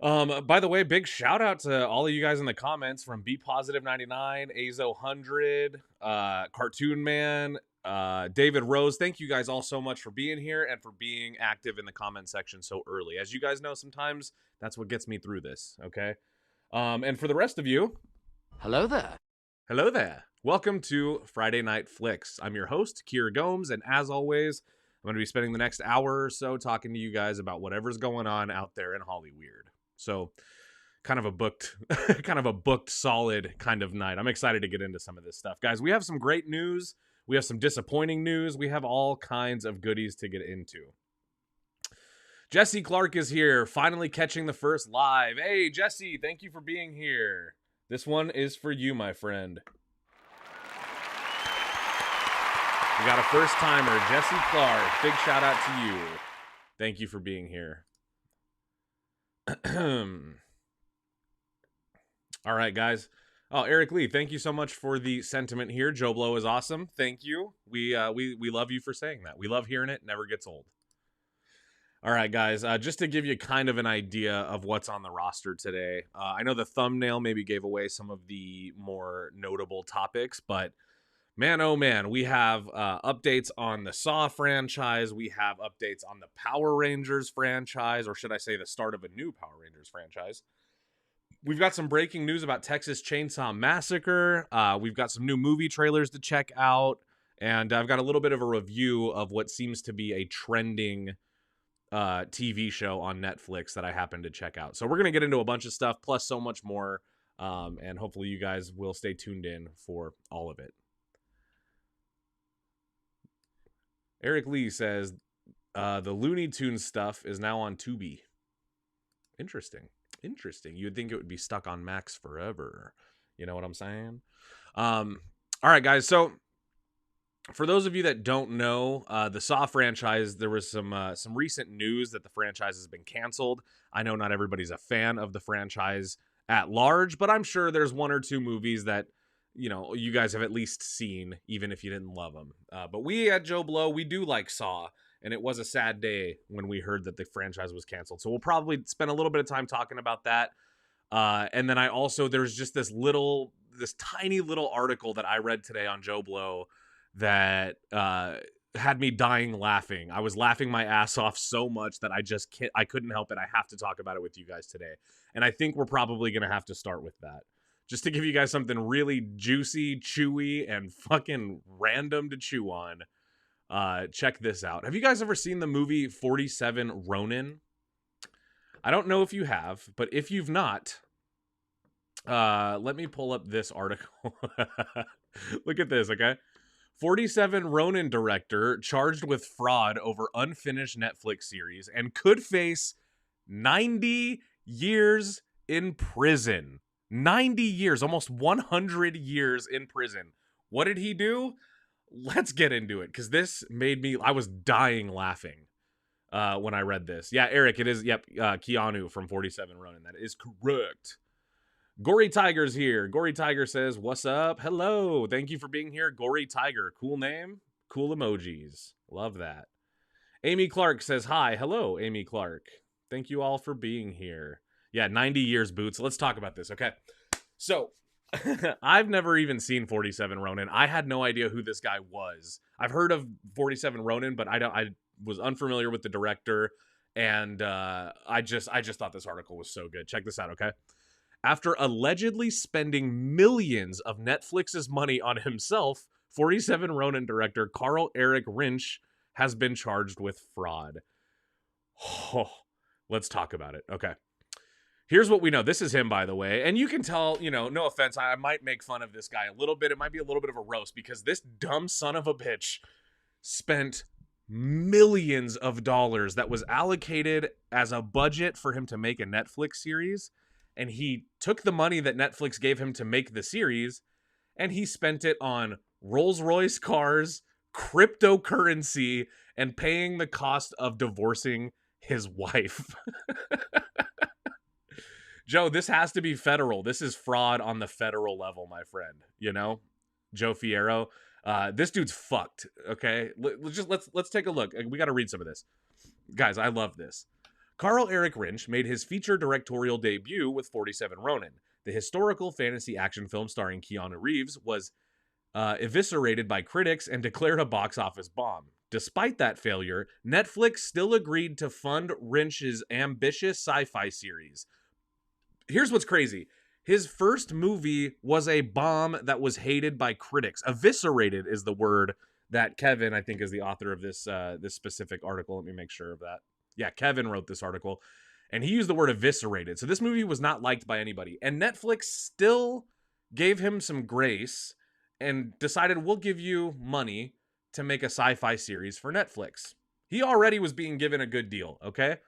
By the way, big shout out to all of you guys in the comments from B Positive 99, Azo 100, Cartoon Man, David Rose. Thank you guys all so much for being here and for being active in the comment section so early. As you guys know, sometimes that's what gets me through this, okay? And for the rest of you, hello there. Hello there. Welcome to Friday Night Flicks. I'm your host, Kier Gomes, and as always, I'm going to be spending the next hour or so talking to you guys about whatever's going on out there in Hollyweird. So, kind of a booked solid kind of night. I'm excited to get into some of this stuff. Guys, we have some great news. We have some disappointing news. We have all kinds of goodies to get into. Jesse Clark is here, finally catching the first live. Hey, Jesse, thank you for being here. This one is for you, my friend. We got a first timer, Jesse Clark. Big shout out to you. Thank you for being here. All right, guys. Oh, Eric Lee, thank you so much for the sentiment here. Joe Blow is awesome. Thank you. We love you for saying that. We love hearing it. Never gets old. All right, guys. Just to give you kind of an idea of what's on the roster today. I know the thumbnail maybe gave away some of the more notable topics, but man, oh man, we have updates on the Saw franchise. We have updates on the Power Rangers franchise, or should I say the start of a new Power Rangers franchise. We've got some breaking news about Texas Chainsaw Massacre. We've got some new movie trailers to check out. And I've got a little bit of a review of what seems to be a trending TV show on Netflix that I happen to check out. So we're going to get into a bunch of stuff, plus so much more. And hopefully you guys will stay tuned in for all of it. Eric Lee says, the Looney Tunes stuff is now on Tubi. Interesting. You'd think it would be stuck on Max forever. You know what I'm saying? All right, guys. So for those of you that don't know, the Saw franchise, there was some recent news that the franchise has been canceled. I know not everybody's a fan of the franchise at large, but I'm sure there's one or two movies that you guys have at least seen, even if you didn't love them. But we at Joe Blow, we do like Saw, and it was a sad day when we heard that the franchise was canceled. So we'll probably spend a little bit of time talking about that. And then there's just this tiny little article that I read today on Joe Blow that had me dying laughing. I was laughing my ass off so much that I couldn't help it. I have to talk about it with you guys today. And I think we're probably going to have to start with that. Just to give you guys something really juicy, chewy, and fucking random to chew on. Check this out. Have you guys ever seen the movie 47 Ronin? I don't know if you have, but if you've not, let me pull up this article. Look at this, okay? 47 Ronin director charged with fraud over unfinished Netflix series and could face 90 years in prison. 90 years, almost 100 years in prison. What did he do? Let's get into it, because this I was dying laughing when I read this. Yeah, Eric, it is, yep, Keanu from 47 Ronin. That is correct. Gory Tiger's here. Gory Tiger says, what's up? Hello. Thank you for being here. Gory Tiger. Cool name. Cool emojis. Love that. Amy Clark says, hi. Hello, Amy Clark. Thank you all for being here. Yeah, 90 years, Boots. Let's talk about this, okay? So, I've never even seen 47 Ronin. I had no idea who this guy was. I've heard of 47 Ronin, but I was unfamiliar with the director, and I just thought this article was so good. Check this out, okay? After allegedly spending millions of Netflix's money on himself, 47 Ronin director Carl Eric Rinch has been charged with fraud. Oh, let's talk about it, okay? Here's what we know. This is him, by the way. And you can tell, no offense, I might make fun of this guy a little bit. It might be a little bit of a roast, because this dumb son of a bitch spent millions of dollars that was allocated as a budget for him to make a Netflix series. And he took the money that Netflix gave him to make the series, and he spent it on Rolls-Royce cars, cryptocurrency, and paying the cost of divorcing his wife. Joe, this has to be federal. This is fraud on the federal level, my friend. Joe Fierro. This dude's fucked. Okay, let's take a look. We got to read some of this, guys. I love this. Carl Eric Rinch made his feature directorial debut with 47 Ronin. The historical fantasy action film starring Keanu Reeves was eviscerated by critics and declared a box office bomb. Despite that failure, Netflix still agreed to fund Rinch's ambitious sci-fi series. Here's what's crazy. His first movie was a bomb that was hated by critics. Eviscerated is the word that Kevin, I think, is the author of this specific article. Let me make sure of that. Yeah, Kevin wrote this article, and he used the word eviscerated. So this movie was not liked by anybody. And Netflix still gave him some grace and decided, we'll give you money to make a sci-fi series for Netflix. He already was being given a good deal, okay?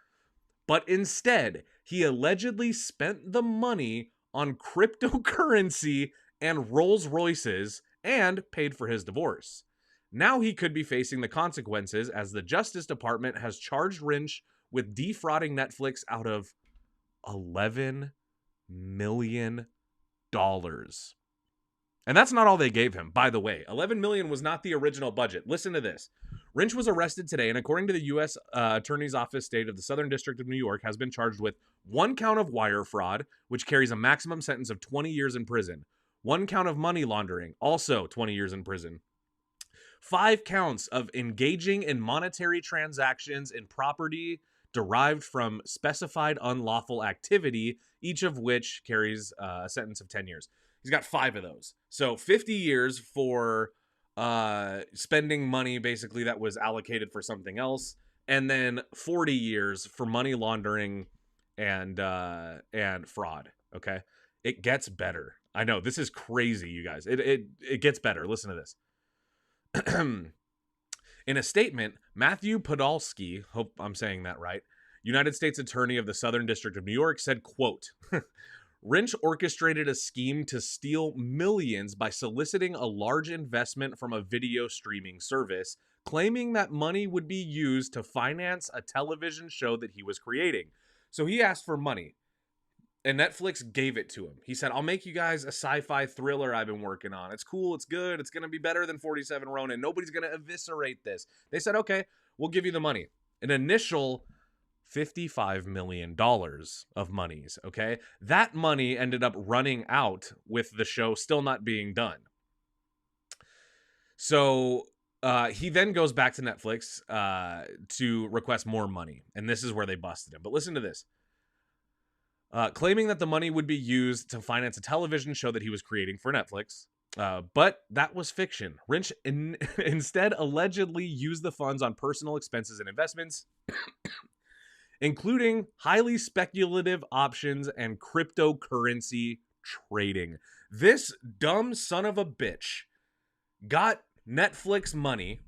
But instead, he allegedly spent the money on cryptocurrency and Rolls Royces and paid for his divorce. Now he could be facing the consequences as the Justice Department has charged Rinch with defrauding Netflix out of $11 million. And that's not all they gave him, by the way. $11 million was not the original budget. Listen to this. Rinch was arrested today, and according to the U.S. Attorney's Office State of the Southern District of New York, has been charged with 1 count of wire fraud, which carries a maximum sentence of 20 years in prison. 1 count of money laundering, also 20 years in prison. 5 counts of engaging in monetary transactions in property derived from specified unlawful activity, each of which carries a sentence of 10 years. He's got 5 of those. So 50 years for spending money basically that was allocated for something else, and then 40 years for money laundering and fraud. Okay, it gets better. I know this is crazy, you guys. It gets better. Listen to this. In a statement, Matthew Podolsky, hope I'm saying that right, United States Attorney of the Southern District of New York, said, quote, Rinch orchestrated a scheme to steal millions by soliciting a large investment from a video streaming service, claiming that money would be used to finance a television show that he was creating. So he asked for money, and Netflix gave it to him. He said, I'll make you guys a sci-fi thriller I've been working on. It's cool, it's good, it's going to be better than 47 Ronin. Nobody's going to eviscerate this. They said, okay, we'll give you the money. An initial $55 million of monies, okay? That money ended up running out with the show still not being done. So he then goes back to Netflix to request more money, and this is where they busted him. But listen to this. Claiming that the money would be used to finance a television show that he was creating for Netflix. But that was fiction. Rinch instead allegedly used the funds on personal expenses and investments, including highly speculative options and cryptocurrency trading. This dumb son of a bitch got Netflix money.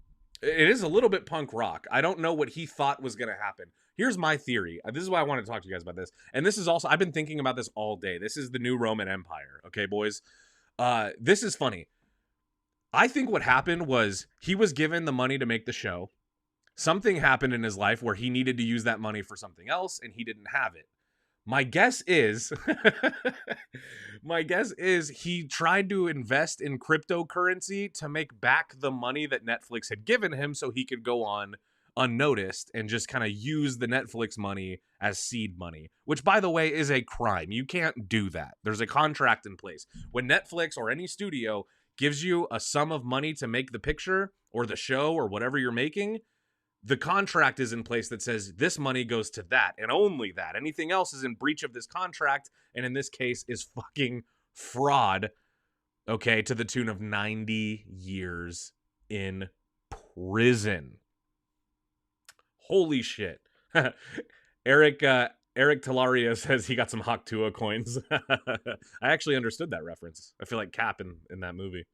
It is a little bit punk rock. I don't know what he thought was going to happen. Here's my theory. This is why I want to talk to you guys about this. And this is also, I've been thinking about this all day. This is the new Roman Empire. Okay, boys? This is funny. I think what happened was he was given the money to make the show. Something happened in his life where he needed to use that money for something else, and he didn't have it. My guess is he tried to invest in cryptocurrency to make back the money that Netflix had given him so he could go on unnoticed and just kind of use the Netflix money as seed money, which, by the way, is a crime. You can't do that. There's a contract in place. When Netflix or any studio gives you a sum of money to make the picture or the show or whatever you're making, the contract is in place that says this money goes to that and only that. Anything else is in breach of this contract, and in this case is fucking fraud, okay, to the tune of 90 years in prison. Holy shit. Eric Talaria says he got some Haktua coins. I actually understood that reference. I feel like Cap in that movie.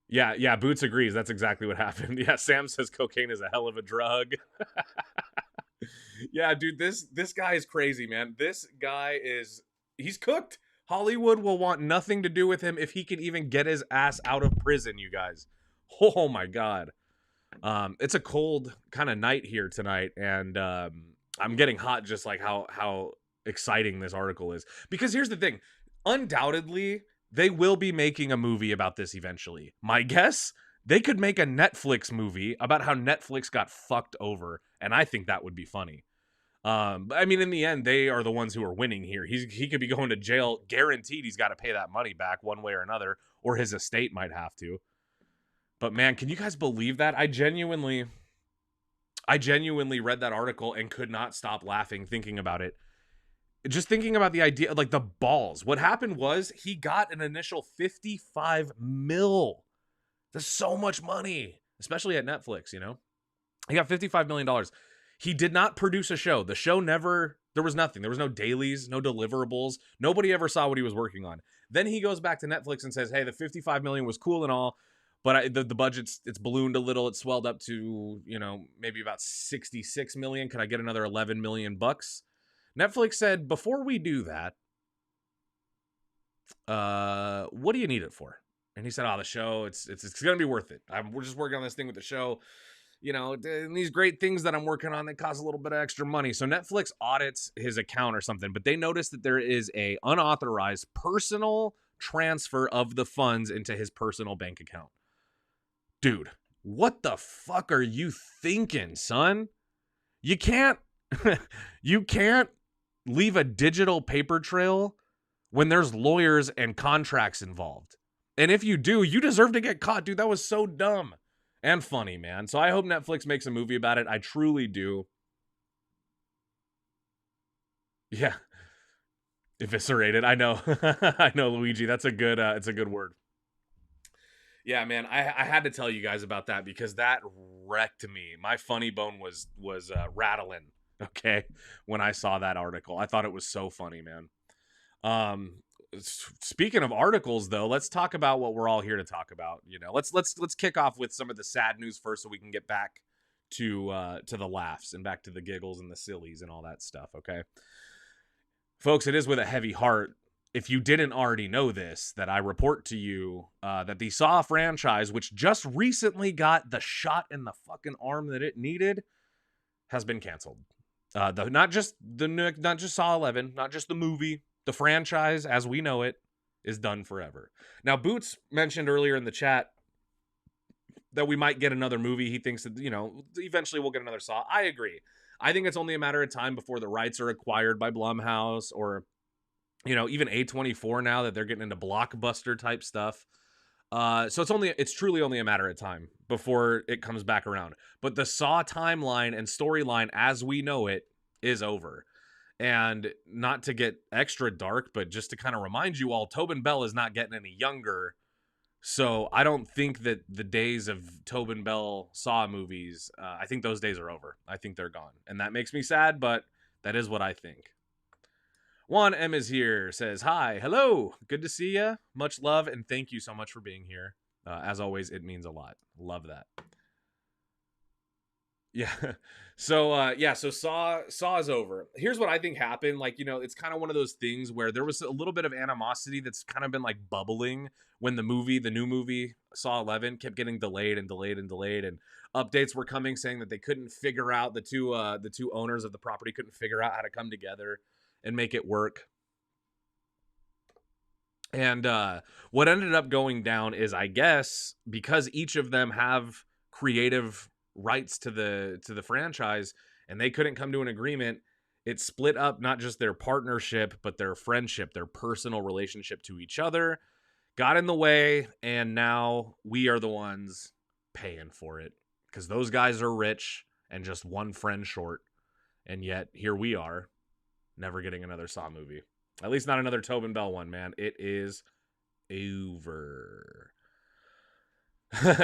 Yeah, Boots agrees. That's exactly what happened. Yeah, Sam says cocaine is a hell of a drug. Yeah, dude, this guy is crazy, man. This guy he's cooked. Hollywood will want nothing to do with him if he can even get his ass out of prison, you guys. Oh my God. It's a cold kind of night here tonight, and I'm getting hot just like how exciting this article is. Because here's the thing. Undoubtedly, they will be making a movie about this eventually. My guess, they could make a Netflix movie about how Netflix got fucked over, and I think that would be funny. But I mean, in the end, they are the ones who are winning here. He could be going to jail, guaranteed. He's got to pay that money back one way or another, or his estate might have to. But man, can you guys believe that? I genuinely read that article and could not stop laughing thinking about it. Just thinking about the idea, like the balls. What happened was he got an initial 55 mil. That's so much money, especially at Netflix, you know? He got $55 million. He did not produce a show. The show never, there was nothing. There was no dailies, no deliverables. Nobody ever saw what he was working on. Then he goes back to Netflix and says, hey, the 55 million was cool and all, but the budget's, it's ballooned a little. It swelled up to, you know, maybe about 66 million. Could I get another 11 million bucks? Netflix said, before we do that, what do you need it for? And he said, oh, the show, it's going to be worth it. We're just working on this thing with the show. You know, and these great things that I'm working on that cost a little bit of extra money. So Netflix audits his account or something, but they noticed that there is a unauthorized personal transfer of the funds into his personal bank account. Dude, what the fuck are you thinking, son? You can't leave a digital paper trail when there's lawyers and contracts involved. And if you do, you deserve to get caught, dude. That was so dumb. And funny, man. So I hope Netflix makes a movie about it. I truly do. Yeah. Eviscerated. I know. I know, Luigi. That's a good, it's a good word. Yeah, man. I had to tell you guys about that because that wrecked me. My funny bone was rattling, okay, when I saw that article. I thought it was so funny, man. Speaking of articles, though, let's talk about what we're all here to talk about. You know, let's kick off with some of the sad news first, so we can get back to the laughs and back to the giggles and the sillies and all that stuff. Okay, folks, it is with a heavy heart. If you didn't already know this, that I report to you that the Saw franchise, which just recently got the shot in the fucking arm that it needed, has been canceled. Not just Saw 11, not just the movie. The franchise, as we know it, is done forever. Now, Boots mentioned earlier in the chat that we might get another movie. He thinks that, you know, eventually we'll get another Saw. I agree. I think it's only a matter of time before the rights are acquired by Blumhouse or, you know, even A24 now that they're getting into blockbuster type stuff. So it's truly only a matter of time before it comes back around. But the Saw timeline and storyline as we know it is over. And not to get extra dark, but just to kind of remind you all, Tobin Bell is not getting any younger. So I don't think that the days of Tobin Bell Saw movies, I think those days are over. I think they're gone. And that makes me sad, but that is what I think. Juan M is here, says, hi, hello, good to see ya. Much love, and thank you so much for being here. As always, it means a lot. Love that. Yeah. So Saw is over. Here's what I think happened. Like, you know, it's kind of one of those things where there was a little bit of animosity that's kind of been like bubbling when the new movie Saw 11 kept getting delayed and updates were coming saying that they couldn't figure out the two owners of the property couldn't figure out how to come together and make it work. And what ended up going down is, I guess, because each of them have creative rights to the franchise and they couldn't come to an agreement, it split up not just their partnership but their friendship, their personal relationship to each other got in the way, and now we are the ones paying for it because those guys are rich and just one friend short, and yet here we are never getting another Saw movie, at least not another Tobin Bell one. Man, it is over.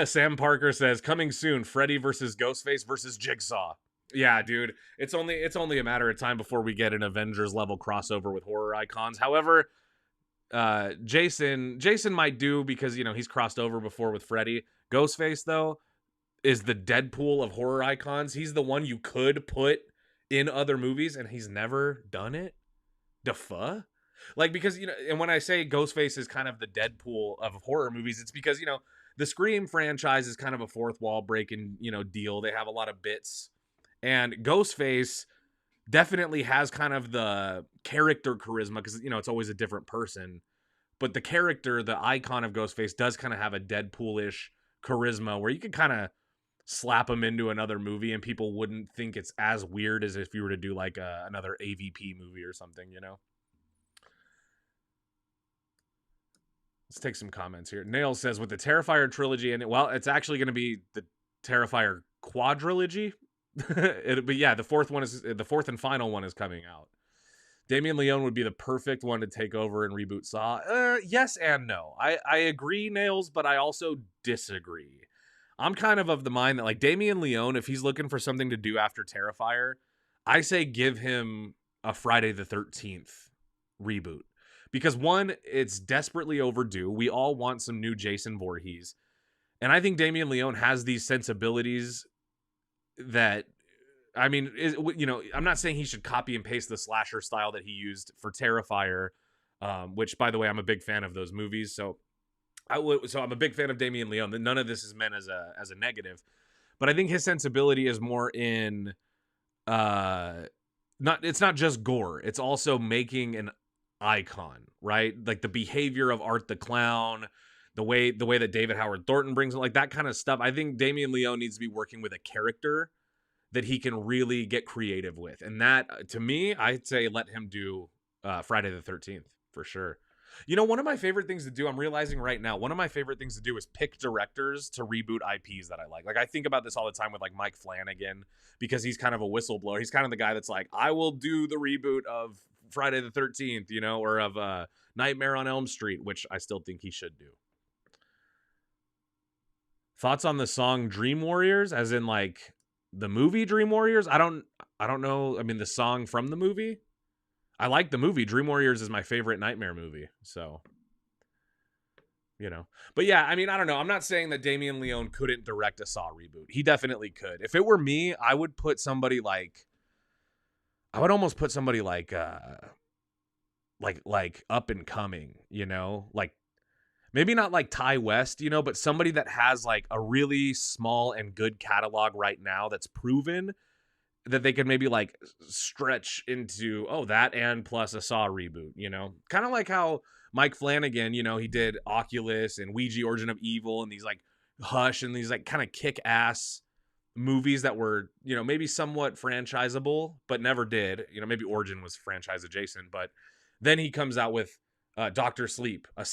Sam Parker says, coming soon, Freddy versus Ghostface versus Jigsaw. Yeah, dude, it's only a matter of time before we get an Avengers level crossover with horror icons. However, Jason might do because, you know, he's crossed over before with Freddy. Ghostface, though, is the Deadpool of horror icons. He's the one you could put in other movies, and he's never done it. Duh. Like, because, you know, and when I say Ghostface is kind of the Deadpool of horror movies, it's because, you know, the Scream franchise is kind of a fourth wall breaking, you know, deal. They have a lot of bits. And Ghostface definitely has kind of the character charisma because, you know, it's always a different person. But the character, the icon of Ghostface does kind of have a Deadpool-ish charisma where you can kind of slap him into another movie and people wouldn't think it's as weird as if you were to do like another AVP movie or something, you know? Let's take some comments here. Nail says, with the Terrifier trilogy, and well, it's actually going to be the Terrifier quadrilogy. But yeah, the fourth and final one is coming out. Damien Leone would be the perfect one to take over and reboot Saw. Yes and no. I agree, Nails, but I also disagree. I'm kind of the mind that, like, Damien Leone, if he's looking for something to do after Terrifier, I say give him a Friday the 13th reboot. Because one, it's desperately overdue. We all want some new Jason Voorhees. And I think Damien Leone has these sensibilities that, I mean, you know, I'm not saying he should copy and paste the slasher style that he used for Terrifier, which, by the way, I'm a big fan of those movies. So I'm a big fan of Damien Leone. None of this is meant as a negative, but I think his sensibility is more in, it's not just gore. It's also making an icon, right? Like the behavior of Art the Clown, the way that David Howard Thornton brings it, like that kind of stuff. I think Damien Leone needs to be working with a character that he can really get creative with. And that, to me, I'd say let him do Friday the 13th for sure. You know, one of my favorite things to do, I'm realizing right now, one of my favorite things to do is pick directors to reboot IPs that I like. Like, I think about this all the time with, like, Mike Flanagan, because he's kind of a whistleblower. He's kind of the guy that's like, I will do the reboot of Friday the 13th, you know, or of Nightmare on Elm Street, which I still think he should do. Thoughts on the song Dream Warriors, as in, like, the movie Dream Warriors? I don't know. I mean, the song from the movie. I like the movie. Dream Warriors is my favorite Nightmare movie. So, you know. But yeah, I mean, I don't know. I'm not saying that Damien Leone couldn't direct a Saw reboot. He definitely could. If it were me, I would put somebody like, I would almost put somebody like up and coming, you know? Like, maybe not like Ty West, you know, but somebody that has like a really small and good catalog right now that's proven that they could maybe like stretch into, that and plus a Saw reboot, you know? Kind of like how Mike Flanagan, you know, he did Oculus and Ouija Origin of Evil and these like Hush and these like kind of kick-ass movies that were, you know, maybe somewhat franchisable, but never did. You know, maybe Origin was franchise adjacent, but then he comes out with Dr. Sleep, a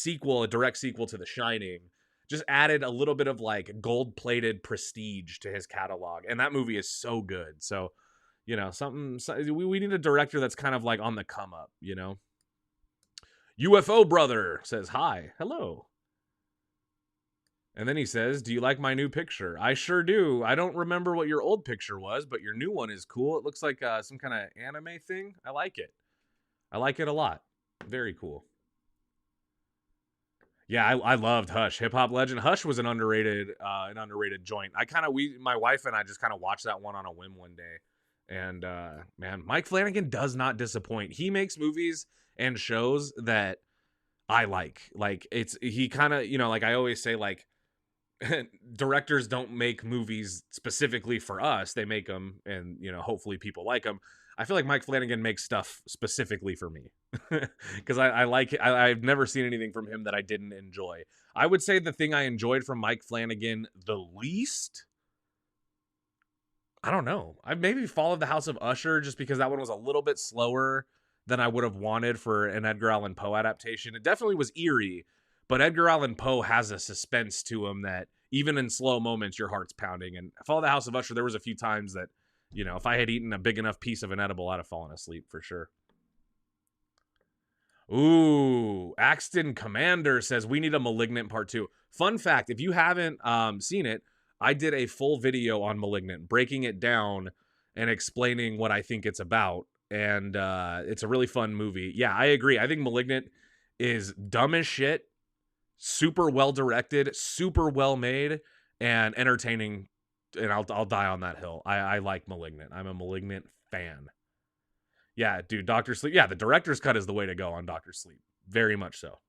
direct sequel to The Shining, just added a little bit of like gold-plated prestige to his catalog, and that movie is so good. So, you know, we need a director that's kind of like on the come up, you know. UFO Brother says hi, hello, and then he says, "Do you like my new picture?" I sure do. I don't remember what your old picture was, but your new one is cool. It looks like some kind of anime thing. I like it. I like it a lot. Very cool. Yeah, I loved Hush, hip hop legend. Hush was an underrated joint. My wife and I just kind of watched that one on a whim one day, and man, Mike Flanagan does not disappoint. He makes movies and shows that I like. Like he kind of, you know, like I always say, like directors don't make movies specifically for us. They make them, and you know, hopefully people like them. I feel like Mike Flanagan makes stuff specifically for me because I like it. I've never seen anything from him that I didn't enjoy. I would say the thing I enjoyed from Mike Flanagan the least, I don't know. I maybe followed the House of Usher just because that one was a little bit slower than I would have wanted for an Edgar Allan Poe adaptation. It definitely was eerie, but Edgar Allan Poe has a suspense to him that even in slow moments, your heart's pounding. And Follow the House of Usher, there was a few times that, you know, if I had eaten a big enough piece of an edible, I'd have fallen asleep for sure. Ooh, Axton Commander says, we need a Malignant Part 2. Fun fact, if you haven't seen it, I did a full video on Malignant, breaking it down and explaining what I think it's about. And it's a really fun movie. Yeah, I agree. I think Malignant is dumb as shit, super well directed, super well made, and entertaining. And I'll die on that hill. I like Malignant. I'm a Malignant fan. Yeah, dude, Dr. Sleep. Yeah, the director's cut is the way to go on Dr. Sleep. Very much so.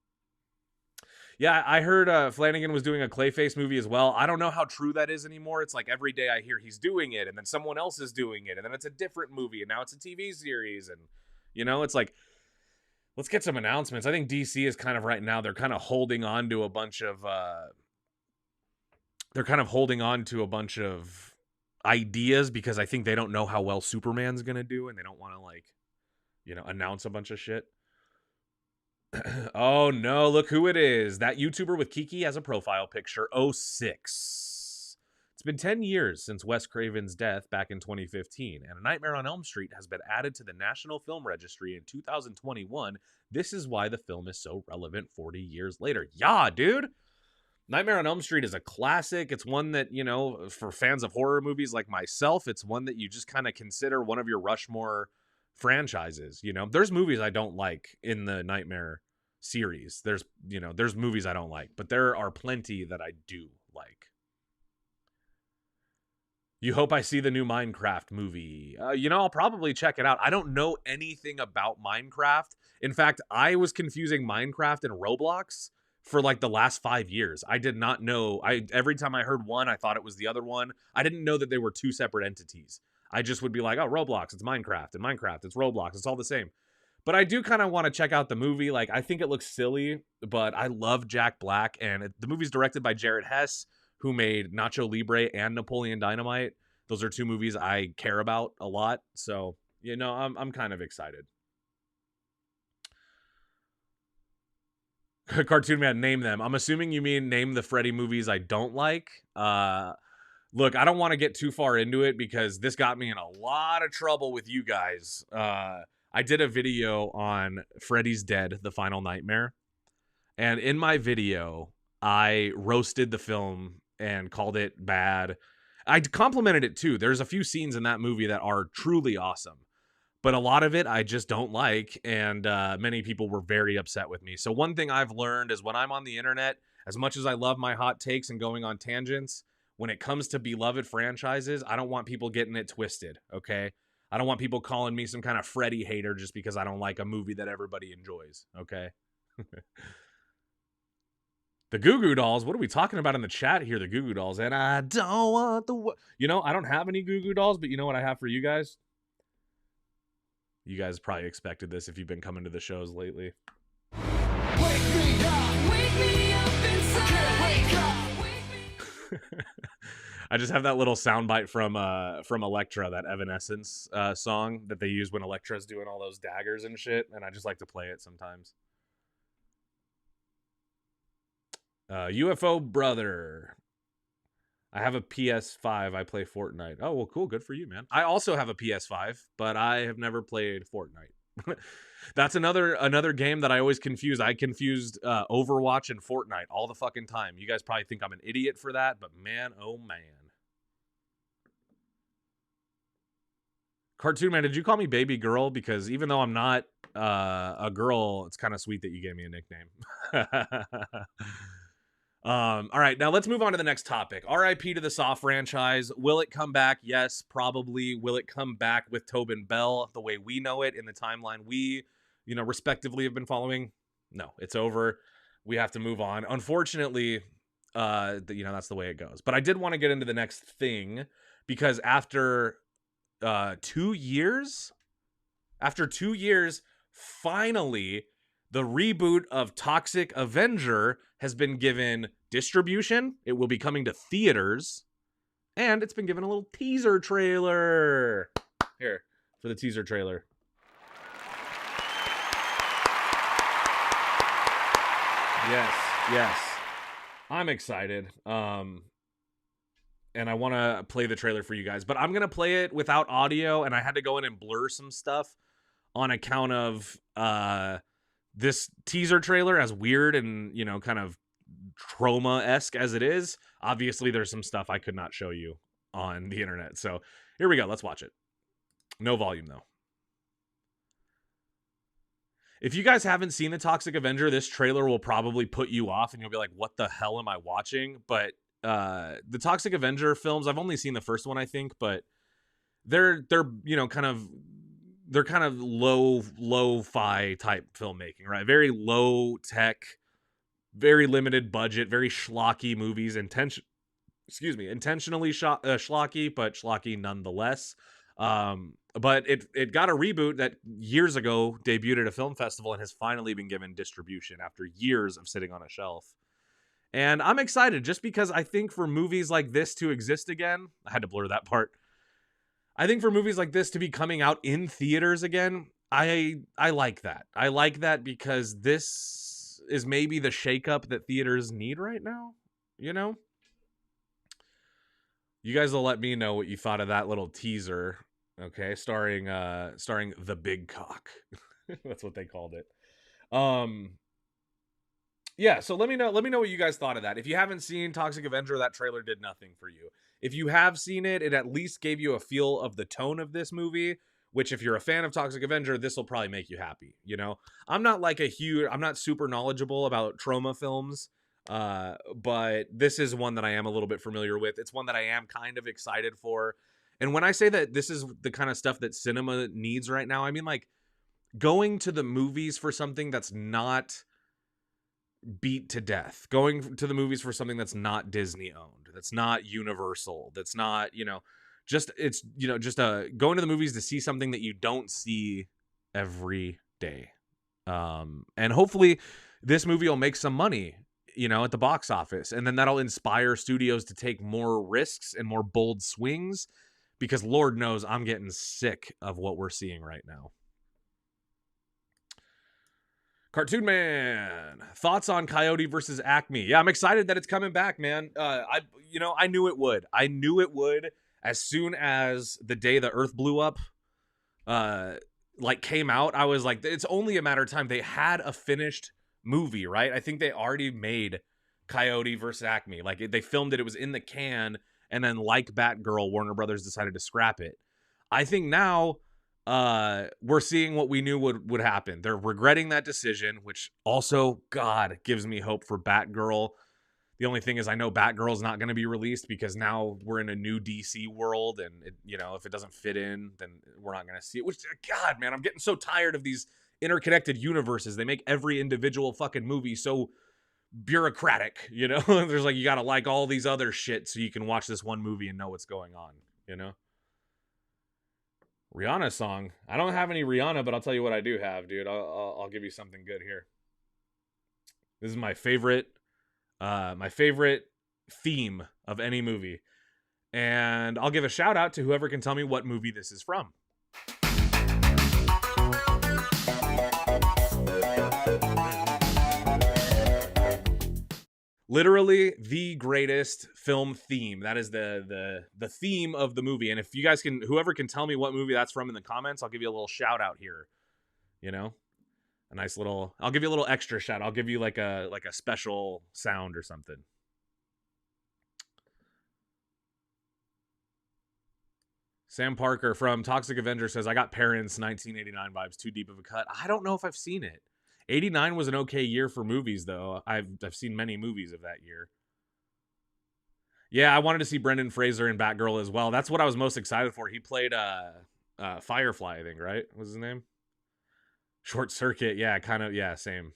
Yeah, I heard Flanagan was doing a Clayface movie as well. I don't know how true that is anymore. It's like every day I hear he's doing it, and then someone else is doing it, and then it's a different movie, and now it's a TV series. And, you know, it's like, let's get some announcements. I think DC is kind of right now, they're kind of holding on to a bunch of they're kind of holding on to a bunch of ideas because I think they don't know how well Superman's gonna do, and they don't want to, like, announce a bunch of shit. Oh no, look who it is. That YouTuber with Kiki has a profile picture. 06. It's been 10 years since Wes Craven's death back in 2015, and A Nightmare on Elm Street has been added to the National Film Registry in 2021. This is why the film is so relevant 40 years later. Yeah, dude. Nightmare on Elm Street is a classic. It's one that, for fans of horror movies like myself, it's one that you just kind of consider one of your Rushmore franchises. There's movies I don't like in the Nightmare series. There's movies I don't like, but there are plenty that I do like. You hope I see the new Minecraft movie. I'll probably check it out. I don't know anything about Minecraft. In fact, I was confusing Minecraft and Roblox for like the last 5 years. I did not know. Every time I heard one, I thought it was the other one. I didn't know that they were two separate entities. I just would be like, oh, Roblox, it's Minecraft, and Minecraft, it's Roblox. It's all the same. But I do kind of want to check out the movie. Like, I think it looks silly, but I love Jack Black, and the movie's directed by Jared Hess, who made Nacho Libre and Napoleon Dynamite. Those are two movies I care about a lot. So, I'm kind of excited. Cartoon Man, name them. I'm assuming you mean name the Freddy movies I don't like. Look, I don't want to get too far into it because this got me in a lot of trouble with you guys. I did a video on Freddy's Dead, The Final Nightmare. And in my video, I roasted the film and called it bad. I complimented it too. There's a few scenes in that movie that are truly awesome. But a lot of it I just don't like, and many people were very upset with me. So one thing I've learned is when I'm on the internet, as much as I love my hot takes and going on tangents, when it comes to beloved franchises, I don't want people getting it twisted, okay? I don't want people calling me some kind of Freddy hater just because I don't like a movie that everybody enjoys, okay? The Goo Goo Dolls, what are we talking about in the chat here? The Goo Goo Dolls, and I don't want the... I don't have any Goo Goo Dolls, but you know what I have for you guys? You guys probably expected this if you've been coming to the shows lately. Wake me up inside. Wake up. I just have that little soundbite from Elektra, that Evanescence song that they use when Elektra's doing all those daggers and shit, and I just like to play it sometimes. UFO Brother. I have a PS5. I play Fortnite. Oh, well, cool. Good for you, man. I also have a PS5, but I have never played Fortnite. That's another game that I always confuse. I confused Overwatch and Fortnite all the fucking time. You guys probably think I'm an idiot for that, but man, oh man. Cartoon Man, did you call me baby girl? Because even though I'm not a girl, it's kind of sweet that you gave me a nickname. All right, now let's move on to the next topic. RIP to the Saw franchise. Will it come back? Yes, probably. Will it come back with Tobin Bell the way we know it in the timeline we, respectively have been following? No, it's over. We have to move on. Unfortunately, that's the way it goes. But I did want to get into the next thing because after 2 years, finally, the reboot of Toxic Avenger has been given distribution. It will be coming to theaters. And it's been given a little teaser trailer. Here, for the teaser trailer. Yes. I'm excited. And I want to play the trailer for you guys. But I'm going to play it without audio. And I had to go in and blur some stuff on account of... this teaser trailer, as weird and, kind of trauma-esque as it is, obviously there's some stuff I could not show you on the internet. So here we go. Let's watch it. No volume, though. If you guys haven't seen The Toxic Avenger, this trailer will probably put you off and you'll be like, what the hell am I watching? But the Toxic Avenger films, I've only seen the first one, I think, but they're kind of lo-fi type filmmaking, right? Very low tech, very limited budget, very schlocky movies. Intentionally schlocky, but schlocky nonetheless. But it got a reboot that years ago debuted at a film festival and has finally been given distribution after years of sitting on a shelf. And I'm excited just because I think for movies like this to exist again, I had to blur that part. I think for movies like this to be coming out in theaters again, I like that. I like that because this is maybe the shakeup that theaters need right now, you know? You guys will let me know what you thought of that little teaser, okay? Starring the Big Cock. That's what they called it. Yeah, so let me know what you guys thought of that. If you haven't seen Toxic Avenger, that trailer did nothing for you. If you have seen it, it at least gave you a feel of the tone of this movie, which if you're a fan of Toxic Avenger, this will probably make you happy, you know? I'm not super knowledgeable about trauma films, but this is one that I am a little bit familiar with. It's one that I am kind of excited for. And when I say that this is the kind of stuff that cinema needs right now, I mean like going to the movies for something that's not beat to death, going to the movies for something that's not Disney owned, that's not Universal, that's not, just going to the movies to see something that you don't see every day. And hopefully this movie will make some money, at the box office, and then that'll inspire studios to take more risks and more bold swings, because Lord knows I'm getting sick of what we're seeing right now. Cartoon Man, thoughts on Coyote versus Acme? Yeah, I'm excited that it's coming back, man. I knew it would. I knew it would as soon as the day the Earth blew up, came out. I was like, it's only a matter of time. They had a finished movie, right? I think they already made Coyote versus Acme. Like they filmed it. It was in the can, and then like Batgirl, Warner Brothers decided to scrap it. I think now we're seeing what we knew would happen. They're regretting that decision, which also, God, gives me hope for Batgirl. The only thing is I know Batgirl's not going to be released because now we're in a new DC world, and if it doesn't fit in, then we're not going to see it. Which, God, man, I'm getting so tired of these interconnected universes. They make every individual fucking movie so bureaucratic, There's you got to like all these other shit so you can watch this one movie and know what's going on, Rihanna song. I don't have any Rihanna, but I'll tell you what I do have, dude. I'll give you something good here. This is my favorite theme of any movie. And I'll give a shout out to whoever can tell me what movie this is from. Literally the greatest film theme. That is the theme of the movie. And if you guys whoever can tell me what movie that's from in the comments, I'll give you a little shout out here. I'll give you a little extra shout. I'll give you like a special sound or something. Sam Parker from Toxic Avenger says, I got Parents 1989 vibes, too deep of a cut. I don't know if I've seen it. 89 was an okay year for movies, though. I've seen many movies of that year. Yeah, I wanted to see Brendan Fraser in Batgirl as well. That's what I was most excited for. He played Firefly, I think, right? What was his name? Short Circuit. Yeah, kind of. Yeah, same.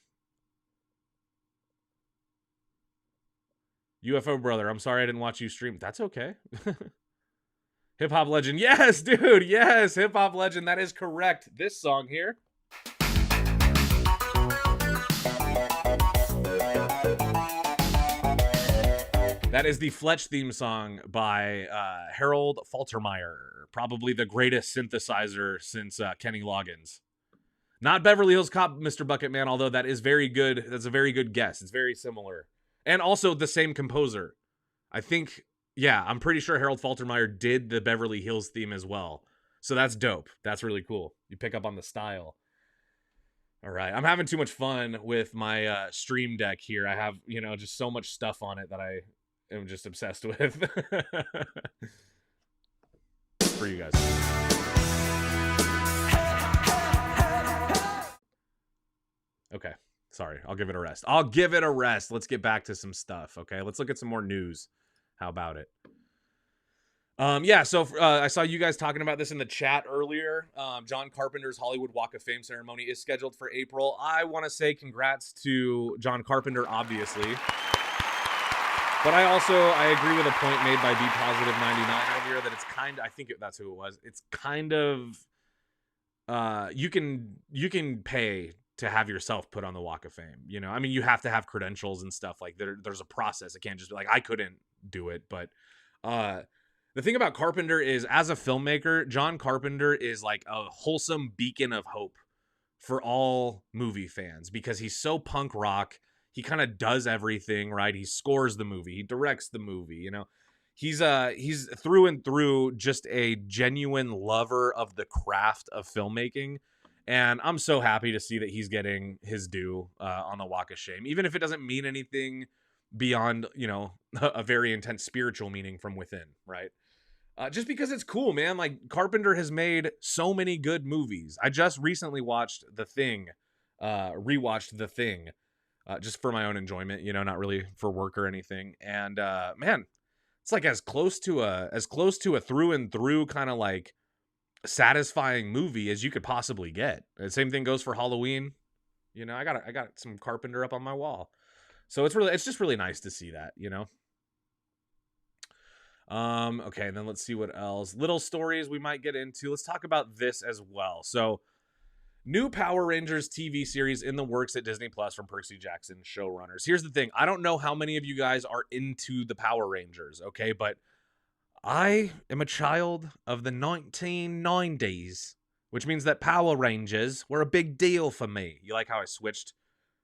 UFO Brother, I'm sorry I didn't watch you stream. That's okay. Hip Hop Legend. Yes, dude. Yes, Hip Hop Legend. That is correct. This song here. That is the Fletch theme song by Harold Faltermeyer, probably the greatest synthesizer since Kenny Loggins. Not Beverly Hills Cop, Mr. Bucketman, although that is very good. That's a very good guess. It's very similar. And also the same composer. I think, yeah, I'm pretty sure Harold Faltermeyer did the Beverly Hills theme as well. So that's dope. That's really cool. You pick up on the style. All right. I'm having too much fun with my stream deck here. I have, just so much stuff on it that I am just obsessed with. For you guys. Okay. Sorry. I'll give it a rest. Let's get back to some stuff. Okay. Let's look at some more news. How about it? So I saw you guys talking about this in the chat earlier. John Carpenter's Hollywood Walk of Fame ceremony is scheduled for April. I want to say congrats to John Carpenter, obviously. But I agree with a point made by B Positive 99 earlier that it's I think that's who it was. It's kind of, you can pay to have yourself put on the Walk of Fame. You know, I mean, you have to have credentials and stuff. Like there's a process. It can't just be like, I couldn't do it. But the thing about Carpenter is, as a filmmaker, John Carpenter is like a wholesome beacon of hope for all movie fans, because he's so punk rock. He kind of does everything, right? He scores the movie, he directs the movie, you know. He's through and through just a genuine lover of the craft of filmmaking. And I'm so happy to see that he's getting his due on the Walk of Shame, even if it doesn't mean anything beyond, you know, a very intense spiritual meaning from within, right? Just because it's cool, man. Like, Carpenter has made so many good movies. I just recently watched The Thing, rewatched The Thing, just for my own enjoyment, you know, not really for work or anything. And man, it's like as close to a through and through kind of like satisfying movie as you could possibly get. The same thing goes for Halloween. You know, I got some Carpenter up on my wall. So it's just really nice to see that, you know. Okay, and then let's see what else. Little stories we might get into. Let's talk about this as well. So, new Power Rangers TV series in the works at Disney Plus from Percy Jackson showrunners. Here's the thing. I don't know how many of you guys are into the Power Rangers, okay? But I am a child of the 1990s, which means that Power Rangers were a big deal for me. You like how I switched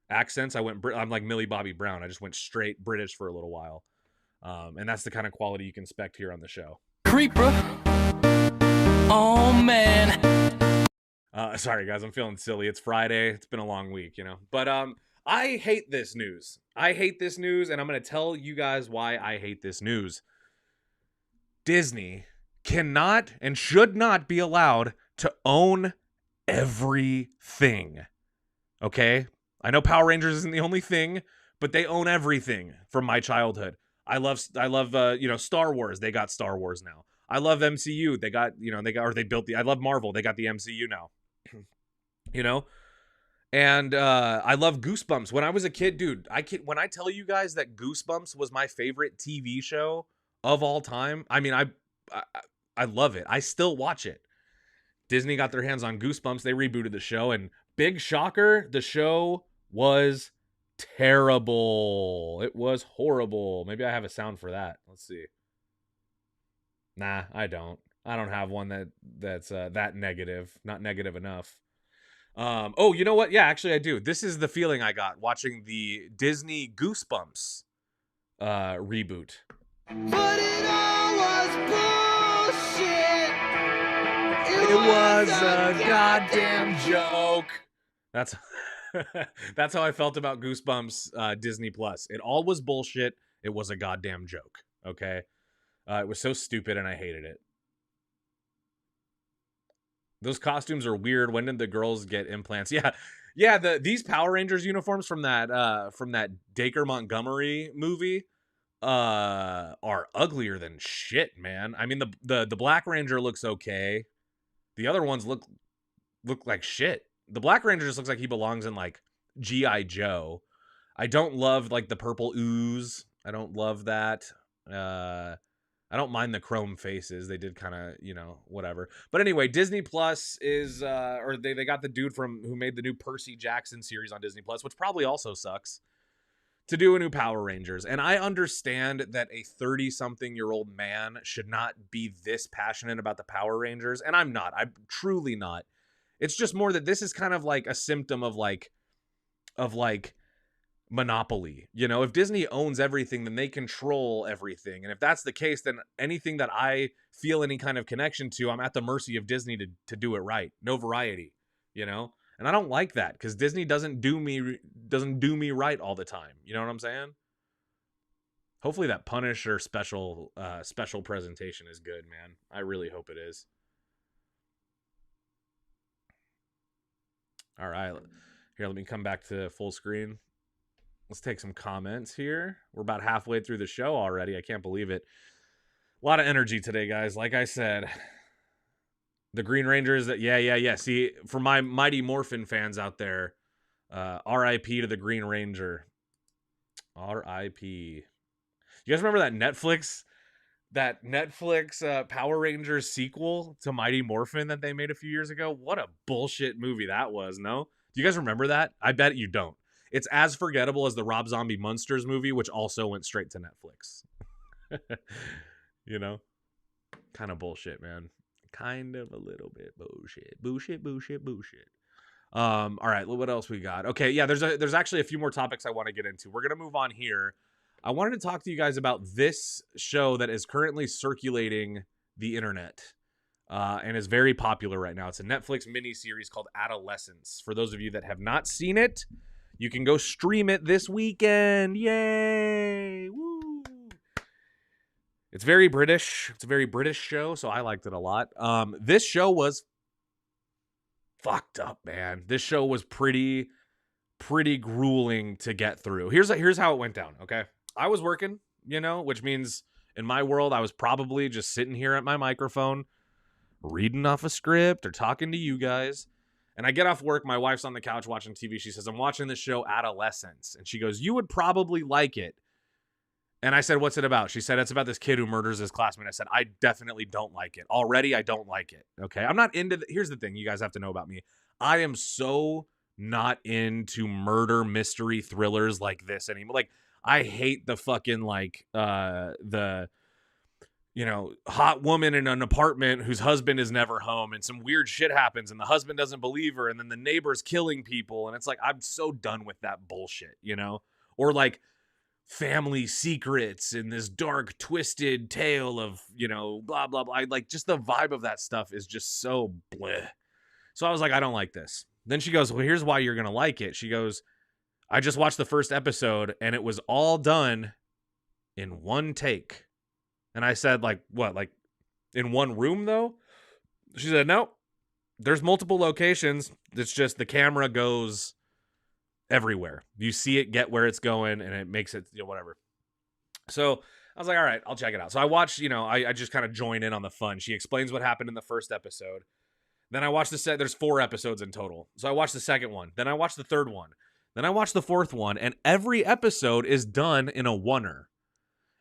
accents? I'm like Millie Bobby Brown. I just went straight British for a little while. And that's the kind of quality you can expect here on the show. Creeper. Oh, man. Sorry, guys. I'm feeling silly. It's Friday. It's been a long week, you know. But I hate this news. I hate this news, and I'm going to tell you guys why I hate this news. Disney cannot and should not be allowed to own everything. Okay? I know Power Rangers isn't the only thing, but they own everything from my childhood. I love you know, Star Wars. They got Star Wars now. I love MCU. I love Marvel. They got the MCU now. You know? And I love Goosebumps. When I was a kid, dude, when I tell you guys that Goosebumps was my favorite TV show of all time, I mean, I love it. I still watch it. Disney got their hands on Goosebumps. They rebooted the show, and big shocker, the show was terrible. It was horrible. Maybe I have a sound for that. Let's see. Nah, I don't have one that's that negative. Not negative enough. Oh, you know what? Yeah, actually I do. This is the feeling I got watching the Disney Goosebumps reboot. But it all was bullshit. It was a goddamn joke. That's how I felt about Goosebumps Disney Plus. It all was bullshit. It was a goddamn joke. Okay? It was so stupid and I hated it. Those costumes are weird. When did the girls get implants? Yeah. These Power Rangers uniforms from that Dacre Montgomery movie are uglier than shit, man. I mean, the Black Ranger looks okay. The other ones look like shit. The Black Ranger just looks like he belongs in like G.I. Joe. I don't love like the purple ooze. I don't love that. I don't mind the chrome faces. They did kind of, you know, whatever. But anyway, Disney Plus is, or they got the dude who made the new Percy Jackson series on Disney Plus, which probably also sucks, to do a new Power Rangers. And I understand that a 30-something-year-old man should not be this passionate about the Power Rangers. And I'm not. I'm truly not. It's just more that this is kind of like a symptom of like monopoly. You know, if Disney owns everything, then they control everything. And if that's the case, then anything that I feel any kind of connection to, I'm at the mercy of Disney to do it right. No variety, you know? And I don't like that because Disney doesn't do me right all the time. You know what I'm saying? Hopefully that Punisher special presentation is good, man. I really hope it is. All right. Here, let me come back to full screen. Let's take some comments here. We're about halfway through the show already. I can't believe it. A lot of energy today, guys. Like I said, the Green Rangers. Yeah. See, for my Mighty Morphin fans out there, R.I.P. to the Green Ranger. R.I.P. You guys remember that Netflix Power Rangers sequel to Mighty Morphin that they made a few years ago? What a bullshit movie that was, no? Do you guys remember that? I bet you don't. It's as forgettable as the Rob Zombie Munsters movie, which also went straight to Netflix. You know? Kind of bullshit, man. Kind of a little bit bullshit. Bullshit. All right, what else we got? Okay, yeah, there's actually a few more topics I want to get into. We're gonna move on here. I wanted to talk to you guys about this show that is currently circulating the internet and is very popular right now. It's a Netflix miniseries called Adolescence. For those of you that have not seen it, you can go stream it this weekend. Yay! Woo! It's very British. It's a very British show, so I liked it a lot. This show was fucked up, man. This show was pretty grueling to get through. Here's how it went down, okay? I was working, which means in my world, I was probably just sitting here at my microphone, reading off a script or talking to you guys. And I get off work. My wife's on the couch watching TV. She says, I'm watching this show, Adolescence. And she goes, you would probably like it. And I said, what's it about? She said, it's about this kid who murders his classmate. I said, I definitely don't like it. Already, I don't like it. Okay. I'm not into here's the thing you guys have to know about me. I am so not into murder mystery thrillers like this anymore. Like, I hate the fucking the hot woman in an apartment whose husband is never home and some weird shit happens and the husband doesn't believe her and then the neighbor's killing people. And it's like, I'm so done with that bullshit, or like family secrets and this dark twisted tale of, blah, blah, blah. Like just the vibe of that stuff is just so bleh. So I was like, I don't like this. Then she goes, well, here's why you're going to like it. She goes, I just watched the first episode and it was all done in one take. And I said, like, what? Like in one room though? She said, no, there's multiple locations. It's just the camera goes everywhere. You see it get where it's going and it makes it, whatever. So I was like, all right, I'll check it out. So I watched, I just kind of join in on the fun. She explains what happened in the first episode. Then I watched there's 4 episodes in total. So I watched the second one. Then I watched the third one. Then I watched the fourth one, and every episode is done in a oneer.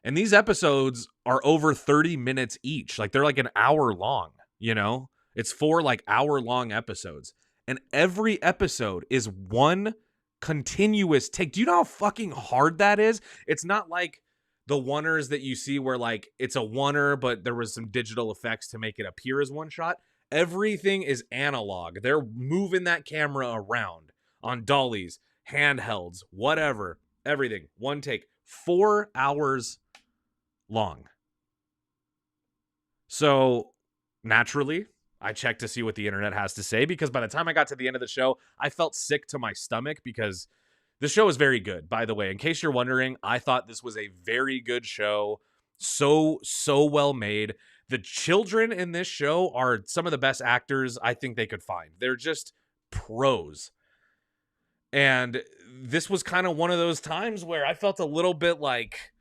And these episodes are over 30 minutes each. Like, they're like an hour long, It's 4 like hour-long episodes. And every episode is one continuous take. Do you know how fucking hard that is? It's not like the oneers that you see where, like, it's a oneer, but there was some digital effects to make it appear as one shot. Everything is analog. They're moving that camera around on dollies, handhelds, whatever, everything. One take, 4 hours long. So naturally, I checked to see what the internet has to say because by the time I got to the end of the show, I felt sick to my stomach because the show is very good. By the way, in case you're wondering, I thought this was a very good show. So well made. The children in this show are some of the best actors I think they could find. They're just pros. And this was kind of one of those times where I felt a little bit like,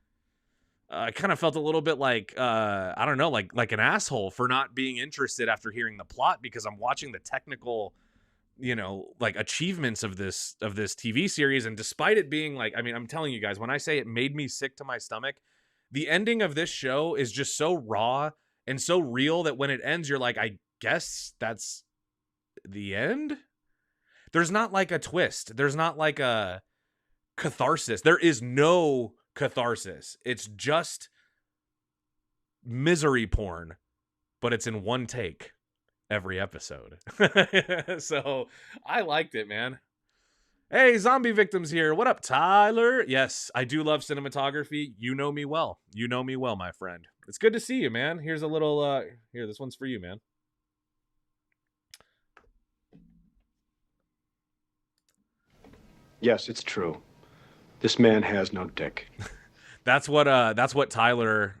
I don't know, like an asshole for not being interested after hearing the plot because I'm watching the technical, like achievements of this TV series. And despite it being like, I mean, I'm telling you guys, when I say it made me sick to my stomach, the ending of this show is just so raw and so real that when it ends, you're like, I guess that's the end. There's not like a twist. There's not like a catharsis. There is no catharsis. It's just misery porn, but it's in one take every episode. So I liked it, man. Hey, Zombie Victims here. What up, Tyler? Yes, I do love cinematography. You know me well. You know me well, my friend. It's good to see you, man. Here's a little, here, this one's for you, man. Yes, it's true. This man has no dick. That's what Tyler,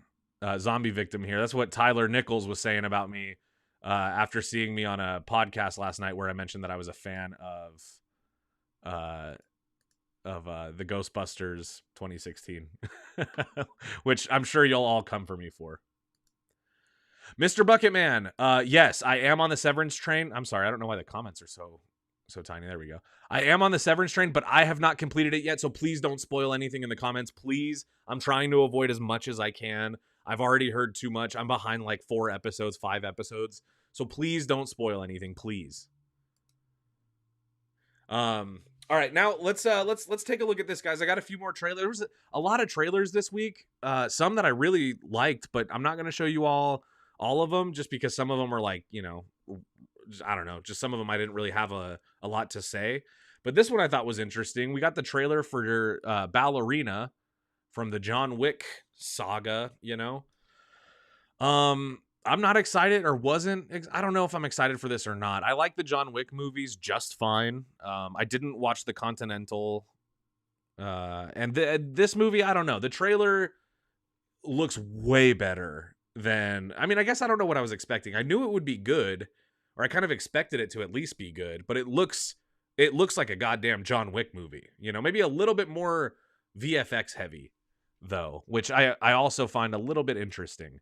Zombie Victim here. That's what Tyler Nichols was saying about me after seeing me on a podcast last night where I mentioned that I was a fan of the Ghostbusters 2016, which I'm sure you'll all come for me for. Mr. Bucketman, yes, I am on the Severance train. I'm sorry, I don't know why the comments are so tiny. There we go. I am on the Severance train, but I have not completed it yet, so please don't spoil anything in the comments. Please. I'm trying to avoid as much as I can. I've already heard too much. I'm behind like 4 episodes, 5 episodes. So please don't spoil anything, please. All right, now let's take a look at this, guys. I got a few more trailers. There was a lot of trailers this week. Some that I really liked, but I'm not going to show you all of them just because some of them are like, you know, I don't know, just some of them I didn't really have a lot to say. But this one I thought was interesting. We got the trailer for Ballerina from the John Wick saga, you know. I'm not excited or wasn't. I don't know if I'm excited for this or not. I like the John Wick movies just fine. I didn't watch the Continental. And this movie, I don't know. The trailer looks way better than... I mean, I guess I don't know what I was expecting. I knew it would be good, or I kind of expected it to at least be good, but it looks like a goddamn John Wick movie. You know, maybe a little bit more VFX heavy, though, which I also find a little bit interesting.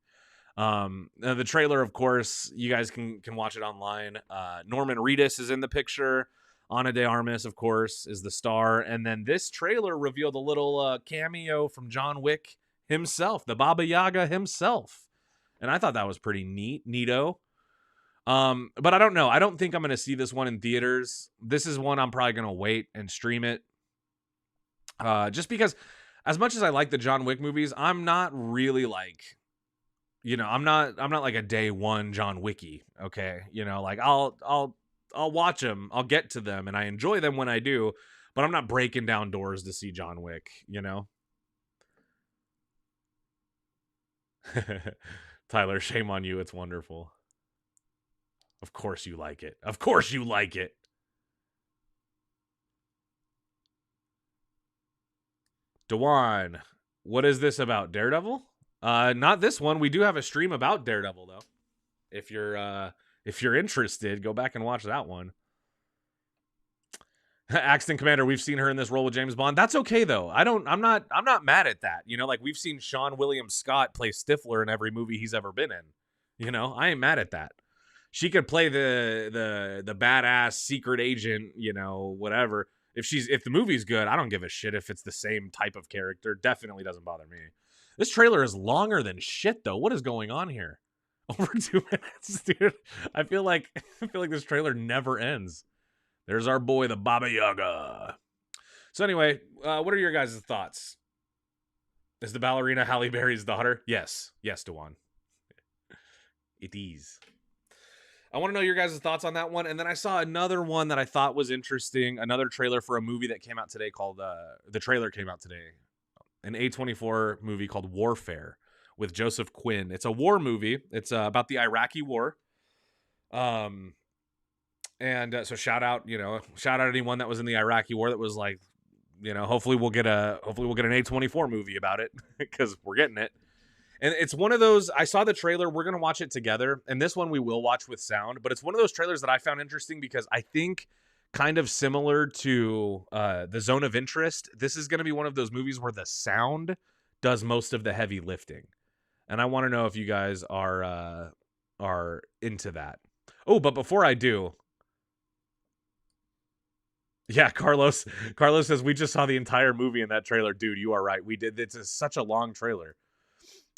The trailer, of course, you guys can watch it online. Norman Reedus is in the picture. Ana de Armas, of course, is the star. And then this trailer revealed a little cameo from John Wick himself, the Baba Yaga himself. And I thought that was pretty neato. But I don't know. I don't think I'm going to see this one in theaters. This is one I'm probably going to wait and stream it. Just because as much as I like the John Wick movies, I'm not really like... You know, I'm not like a day one John Wicky, okay? You know, like I'll watch them, I'll get to them, and I enjoy them when I do, but I'm not breaking down doors to see John Wick, you know? Tyler, shame on you, it's wonderful. Of course you like it. Of course you like it. Dewan, what is this about? Daredevil? Not this one. We do have a stream about Daredevil, though. If you're interested, go back and watch that one. Axton Commander, we've seen her in this role with James Bond. That's okay though. I'm not mad at that. You know, like we've seen Sean William Scott play Stifler in every movie he's ever been in. You know, I ain't mad at that. She could play the badass secret agent, you know, whatever. If the movie's good, I don't give a shit if it's the same type of character. Definitely doesn't bother me. This trailer is longer than shit, though. What is going on here? Over 2 minutes, dude. I feel like this trailer never ends. There's our boy, the Baba Yaga. So anyway, what are your guys' thoughts? Is the ballerina Halle Berry's daughter? Yes, Dewan. It is. I want to know your guys' thoughts on that one. And then I saw another one that I thought was interesting. Another trailer for a movie that came out today called... the trailer came out today. An A24 movie called Warfare with Joseph Quinn. It's a war movie. It's about the Iraqi war. So shout out anyone that was in the Iraqi war that was like, you know, hopefully we'll get an A24 movie about it because we're getting it. And it's one of those, I saw the trailer, we're going to watch it together. And this one we will watch with sound, but it's one of those trailers that I found interesting because I think kind of similar to the Zone of Interest, this is going to be one of those movies where the sound does most of the heavy lifting. And I want to know if you guys are into that. Oh, but before I do... Yeah, Carlos says, we just saw the entire movie in that trailer. Dude, you are right. We did. It's such a long trailer.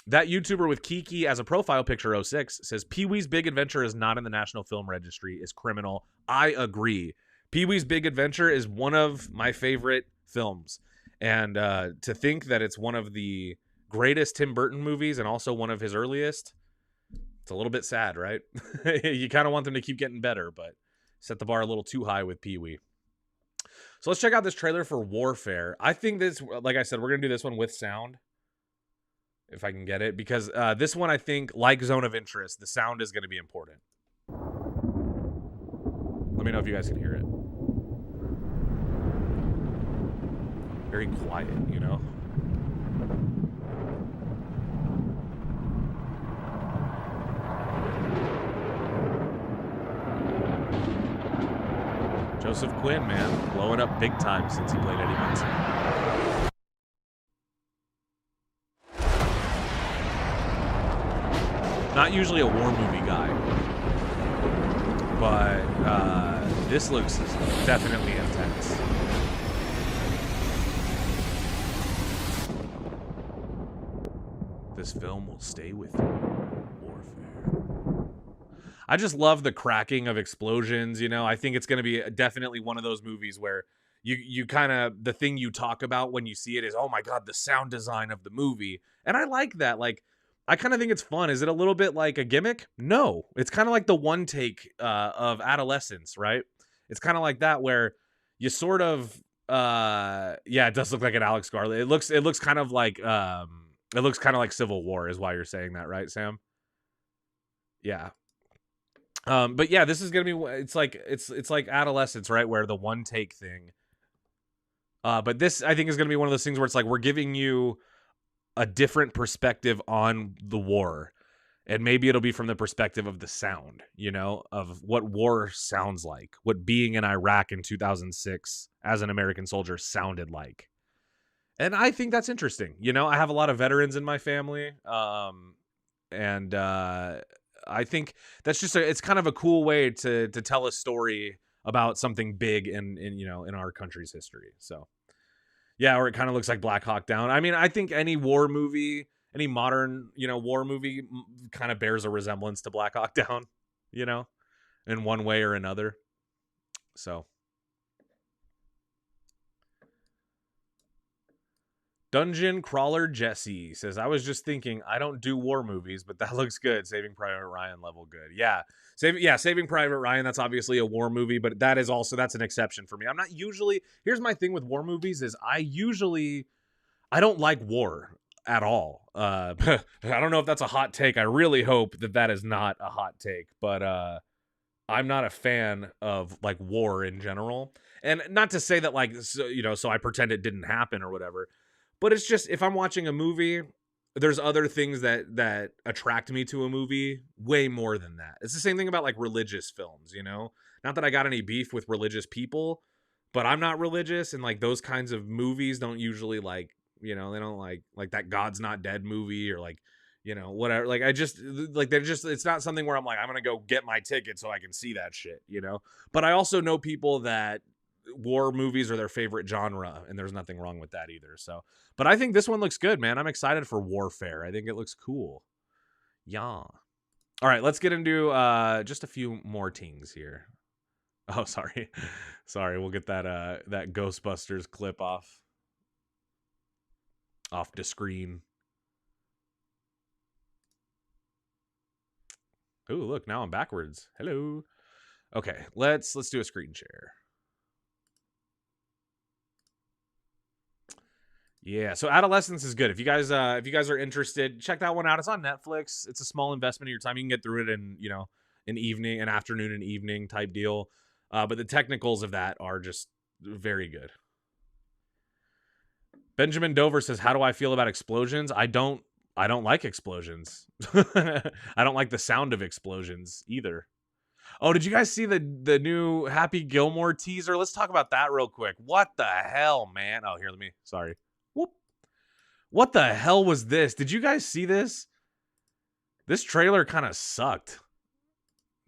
That YouTuber with Kiki as a profile picture 06 says, Pee-wee's Big Adventure is not in the National Film Registry. Is criminal. I agree. Pee-wee's Big Adventure is one of my favorite films. And to think that it's one of the greatest Tim Burton movies and also one of his earliest, it's a little bit sad, right? You kind of want them to keep getting better, but set the bar a little too high with Pee-wee. So let's check out this trailer for Warfare. I think this, like I said, we're going to do this one with sound. If I can get it. Because this one, I think, like Zone of Interest, the sound is going to be important. Let me know if you guys can hear it. Very quiet, you know? Joseph Quinn, man, blowing up big time since he played Eddie Munson. Not usually a war movie guy, but this looks definitely intense. This film will stay with you. Warfare. I just love the cracking of explosions. You know, I think it's going to be definitely one of those movies where you kind of, the thing you talk about when you see it is, oh my God, the sound design of the movie. And I like that. Like, I kind of think it's fun. Is it a little bit like a gimmick? No, it's kind of like the one take of Adolescence, right? It's kind of like that where you sort of, yeah, it does look like an Alex Garland. It looks kind of like, it looks kind of like Civil War is why you're saying that, right, Sam? Yeah. But yeah, this is gonna be, it's like Adolescence, right? Where the one take thing. But this, I think, is gonna be one of those things where it's like we're giving you a different perspective on the war, and maybe it'll be from the perspective of the sound, you know, of what war sounds like, what being in Iraq in 2006 as an American soldier sounded like. And I think that's interesting. You know, I have a lot of veterans in my family, and I think that's just it's kind of a cool way to tell a story about something big in you know, in our country's history. So yeah, or it kind of looks like Black Hawk Down. I mean, I think any war movie, any modern, you know, war movie kind of bears a resemblance to Black Hawk Down, you know, in one way or another. So Dungeon Crawler Jesse says, I was just thinking, I don't do war movies, but that looks good. Saving Private Ryan level good. Yeah. Saving Private Ryan, that's obviously a war movie, but that is also, that's an exception for me. I'm not usually, here's my thing with war movies is I don't like war at all. I don't know if that's a hot take. I really hope that that is not a hot take, but I'm not a fan of like war in general. And not to say that like, so, you know, so I pretend it didn't happen or whatever. But it's just, if I'm watching a movie, there's other things that attract me to a movie way more than that. It's the same thing about like religious films, you know? Not that I got any beef with religious people, but I'm not religious, and like those kinds of movies don't usually like, you know, they don't like that God's Not Dead movie or like, you know, whatever. Like I just like they're just, it's not something where I'm like, I'm gonna go get my ticket so I can see that shit, you know? But I also know people that war movies are their favorite genre, and there's nothing wrong with that either. So, but I think this one looks good, man. I'm excited for Warfare. I think it looks cool. Yeah. All right, let's get into just a few more things here. Oh, sorry. Sorry, we'll get that Ghostbusters clip off the screen. Oh, look, now I'm backwards. Hello. Okay, let's do a screen share. Yeah, so Adolescence is good. If you guys are interested, check that one out. It's on Netflix. It's a small investment of your time. You can get through it in, you know, an afternoon and evening type deal. But the technicals of that are just very good. Benjamin Dover says, "How do I feel about explosions? I don't like explosions. I don't like the sound of explosions either." Oh, did you guys see the new Happy Gilmore teaser? Let's talk about that real quick. What the hell, man? Oh, here, sorry. Whoop. What the hell was this? Did you guys see this? This trailer kind of sucked.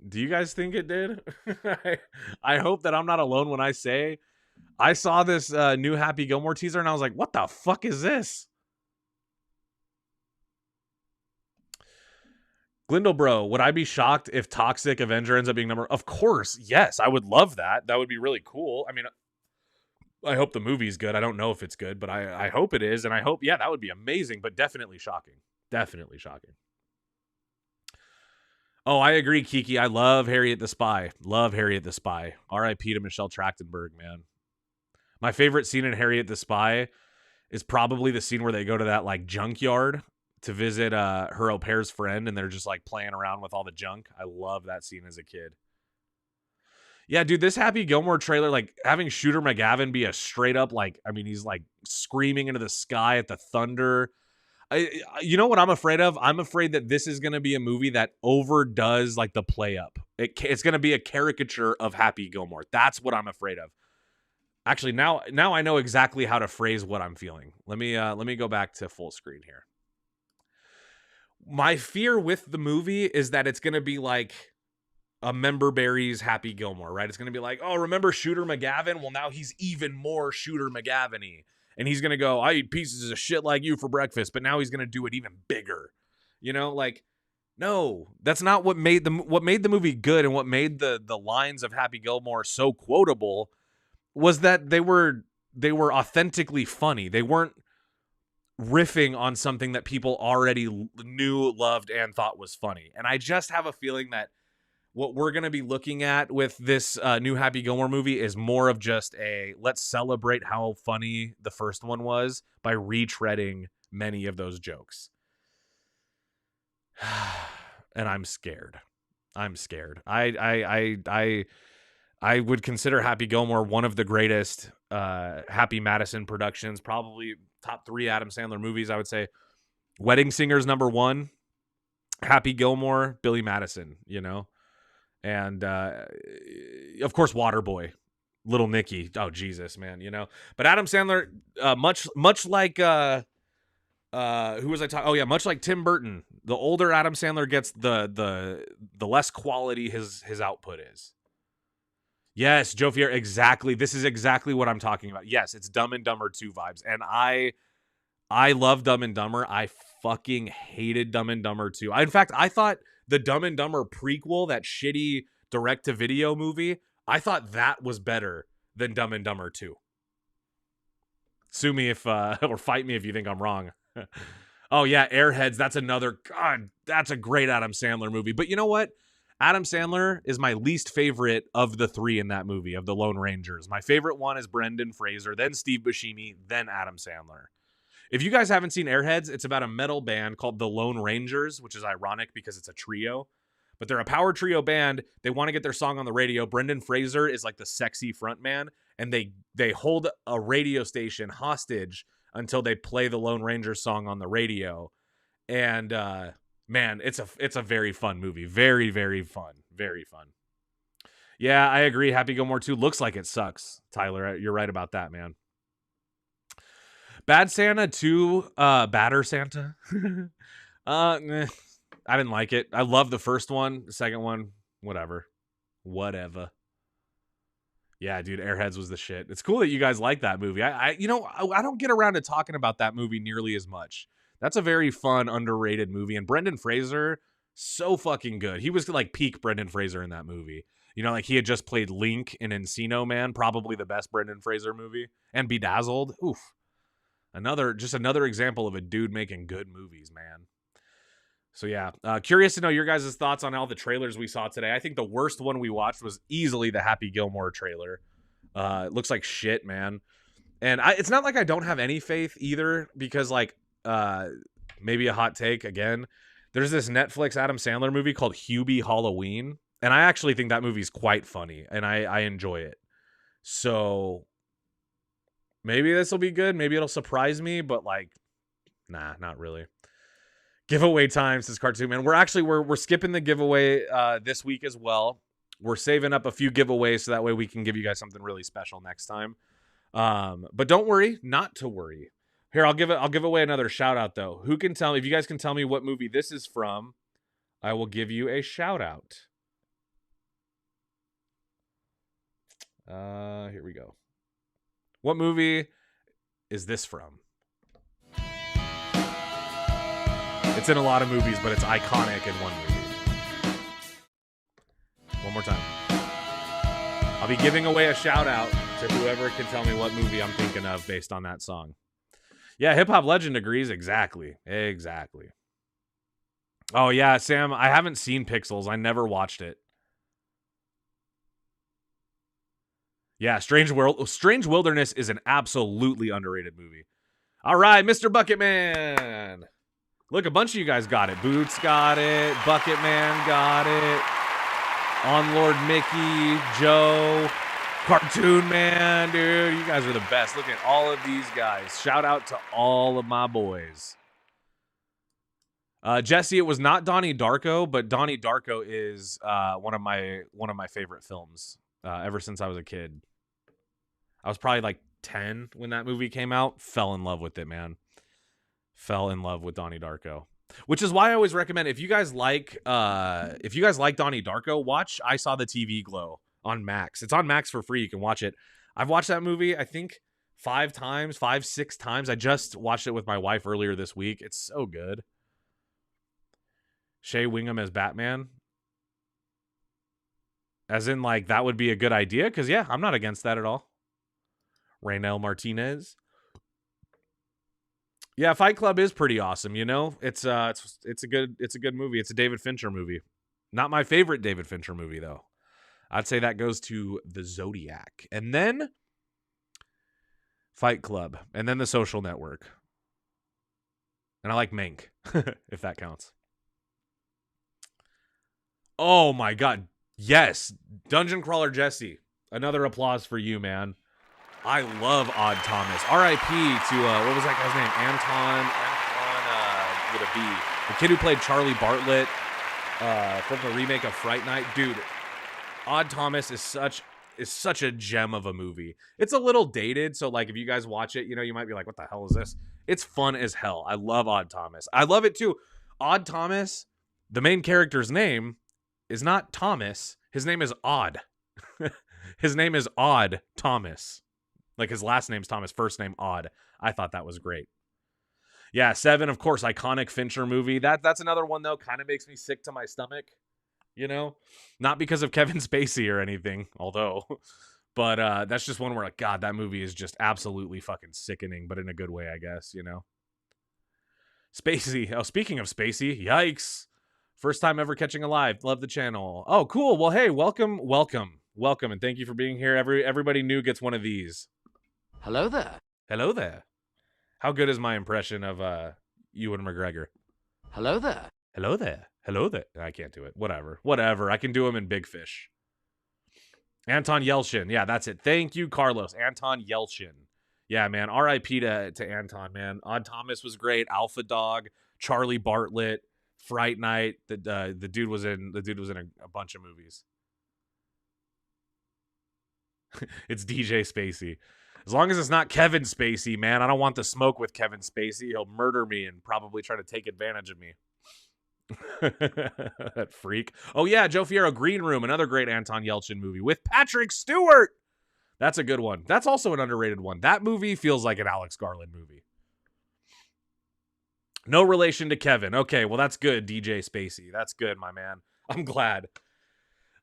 Do you guys think it did? I hope that I'm not alone when I say I saw this new Happy Gilmore teaser and I was like, what the fuck is this? Glindlebro, would I be shocked if Toxic Avenger ends up being number? Of course, yes, I would love that. That would be really cool. I mean, I hope the movie's good. I don't know if it's good, but I hope it is, and I hope, yeah, that would be amazing, but definitely shocking. Definitely shocking. Oh, I agree, Kiki. I love Harriet the Spy. Love Harriet the Spy. R.I.P. to Michelle Trachtenberg, man. My favorite scene in Harriet the Spy is probably the scene where they go to that like junkyard to visit her au pair's friend, and they're just like playing around with all the junk. I love that scene as a kid. Yeah, dude, this Happy Gilmore trailer, like having Shooter McGavin be a straight up like, I mean, he's like screaming into the sky at the thunder. You know what I'm afraid of? I'm afraid that this is going to be a movie that overdoes like the play up. It's going to be a caricature of Happy Gilmore. That's what I'm afraid of. Actually, now I know exactly how to phrase what I'm feeling. Let me go back to full screen here. My fear with the movie is that it's going to be like a Member Berries Happy Gilmore, right? It's going to be like, oh, remember Shooter McGavin? Well, now he's even more Shooter McGavin-y. And he's going to go, I eat pieces of shit like you for breakfast, but now he's going to do it even bigger. You know, like, No, that's not what made the movie good, and what made the lines of Happy Gilmore so quotable was that they were authentically funny. They weren't riffing on something that people already knew, loved, and thought was funny. And I just have a feeling that what we're going to be looking at with this new Happy Gilmore movie is more of just a let's celebrate how funny the first one was by retreading many of those jokes. And I'm scared. I would consider Happy Gilmore one of the greatest Happy Madison productions, probably top 3 Adam Sandler movies, I would say. Wedding Singer's number 1, Happy Gilmore, Billy Madison, you know? And of course Waterboy, Little Nicky. Oh Jesus, man, you know. But Adam Sandler, much like who was I talking? Oh yeah, much like Tim Burton, the older Adam Sandler gets, the less quality his output is. Yes, Joe Fier, exactly. This is exactly what I'm talking about. Yes, it's Dumb and Dumber 2 vibes. And I love Dumb and Dumber. I fucking hated Dumb and Dumber 2. In fact, I thought the Dumb and Dumber prequel, that shitty direct-to-video movie, I thought that was better than Dumb and Dumber 2. Sue me if, or fight me if you think I'm wrong. Oh yeah, Airheads, that's a great Adam Sandler movie. But you know what? Adam Sandler is my least favorite of the 3 in that movie, of the Lone Rangers. My favorite one is Brendan Fraser, then Steve Buscemi, then Adam Sandler. If you guys haven't seen Airheads, it's about a metal band called the Lone Rangers, which is ironic because it's a trio. But they're a power trio band. They want to get their song on the radio. Brendan Fraser is like the sexy front man, and they hold a radio station hostage until they play the Lone Ranger song on the radio. And man, it's a very fun movie. Very, very fun. Very fun. Yeah, I agree. Happy Gilmore 2 looks like it sucks. Tyler, you're right about that, man. Bad Santa 2, Badder Santa. I didn't like it. I love the first one. The second one, whatever. Yeah, dude, Airheads was the shit. It's cool that you guys like that movie. I don't get around to talking about that movie nearly as much. That's a very fun, underrated movie. And Brendan Fraser, so fucking good. He was like peak Brendan Fraser in that movie. You know, like he had just played Link in Encino Man, probably the best Brendan Fraser movie. And Bedazzled. Oof. Another example of a dude making good movies, man. So yeah, curious to know your guys' thoughts on all the trailers we saw today. I think the worst one we watched was easily the Happy Gilmore trailer. It looks like shit, man. And it's not like I don't have any faith either, because like maybe a hot take again. There's this Netflix Adam Sandler movie called Hubie Halloween, and I actually think that movie's quite funny, and I enjoy it. So maybe this will be good. Maybe it'll surprise me, but like, nah, not really. Giveaway time, says Cartoon Man. We're skipping the giveaway this week as well. We're saving up a few giveaways so that way we can give you guys something really special next time. But don't worry, not to worry. Here, I'll give away another shout out though. Who can tell me, if you guys can tell me what movie this is from, I will give you a shout out. Here we go. What movie is this from? It's in a lot of movies, but it's iconic in one movie. One more time. I'll be giving away a shout out to whoever can tell me what movie I'm thinking of based on that song. Yeah, Hip Hop Legend agrees. Exactly. Oh yeah, Sam, I haven't seen Pixels. I never watched it. Yeah, Strange Wilderness is an absolutely underrated movie. All right, Mr. Bucketman. Look, a bunch of you guys got it. Boots got it. Bucketman got it. On Lord Mickey, Joe, Cartoon Man, dude. You guys are the best. Look at all of these guys. Shout out to all of my boys. Jesse, it was not Donnie Darko, but Donnie Darko is one of my favorite films ever since I was a kid. I was probably like 10 when that movie came out. Fell in love with it, man. Fell in love with Donnie Darko, which is why I always recommend, if you guys like Donnie Darko, watch I Saw the TV Glow on Max. It's on Max for free. You can watch it. I've watched that movie, I think 6 times. I just watched it with my wife earlier this week. It's so good. Shea Wingham as Batman. As in, like, that would be a good idea? Because, yeah, I'm not against that at all. Raynel Martinez. Yeah, Fight Club is pretty awesome, you know? It's a good movie. It's a David Fincher movie. Not my favorite David Fincher movie, though. I'd say that goes to The Zodiac. And then Fight Club. And then The Social Network. And I like Mank, if that counts. Oh, my God. Yes. Dungeon Crawler Jesse. Another applause for you, man. I love Odd Thomas. R.I.P. to, what was that guy's name? Anton with a B. The kid who played Charlie Bartlett from the remake of Fright Night. Dude, Odd Thomas is such a gem of a movie. It's a little dated, so like if you guys watch it, you know, you might be like, what the hell is this? It's fun as hell. I love Odd Thomas. I love it too. Odd Thomas, the main character's name is not Thomas. His name is Odd. His name is Odd Thomas. Like his last name's Thomas, first name Odd. I thought that was great. Yeah, Seven, of course, iconic Fincher movie. That's another one though, kind of makes me sick to my stomach. You know, not because of Kevin Spacey or anything, although, but that's just one where like, God, that movie is just absolutely fucking sickening, but in a good way, I guess. You know, Spacey. Oh, speaking of Spacey, yikes! First time ever catching a live. Love the channel. Oh, cool. Well, hey, welcome, and thank you for being here. Everybody new gets one of these. Hello there. Hello there. How good is my impression of Ewan McGregor? Hello there. Hello there. Hello there. I can't do it. Whatever. I can do him in Big Fish. Anton Yelchin. Yeah, that's it. Thank you, Carlos. Anton Yelchin. Yeah, man. R.I.P. to Anton, man. Odd Thomas was great. Alpha Dog. Charlie Bartlett. Fright Night. The dude was in a bunch of movies. It's DJ Spacey. As long as it's not Kevin Spacey, man. I don't want the smoke with Kevin Spacey. He'll murder me and probably try to take advantage of me. That freak. Oh, yeah, Joe Fierro, Green Room, another great Anton Yelchin movie with Patrick Stewart. That's a good one. That's also an underrated one. That movie feels like an Alex Garland movie. No relation to Kevin. Okay, well, that's good, DJ Spacey. That's good, my man. I'm glad.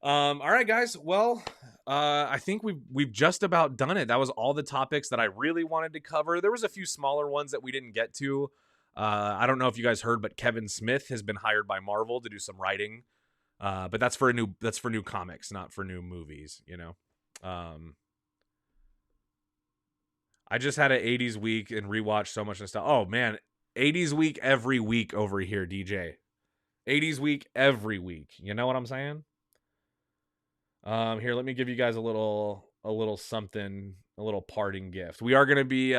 All right, guys. Well, I think we've just about done it. That was all the topics that I really wanted to cover. There was a few smaller ones that we didn't get to. I don't know if you guys heard, but Kevin Smith has been hired by Marvel to do some writing. But that's for new comics, not for new movies, you know. I just had an 80s week and rewatched so much stuff. Oh man, 80s week every week over here, DJ. 80s week every week. You know what I'm saying? Here, let me give you guys a little something, a little parting gift. We are gonna be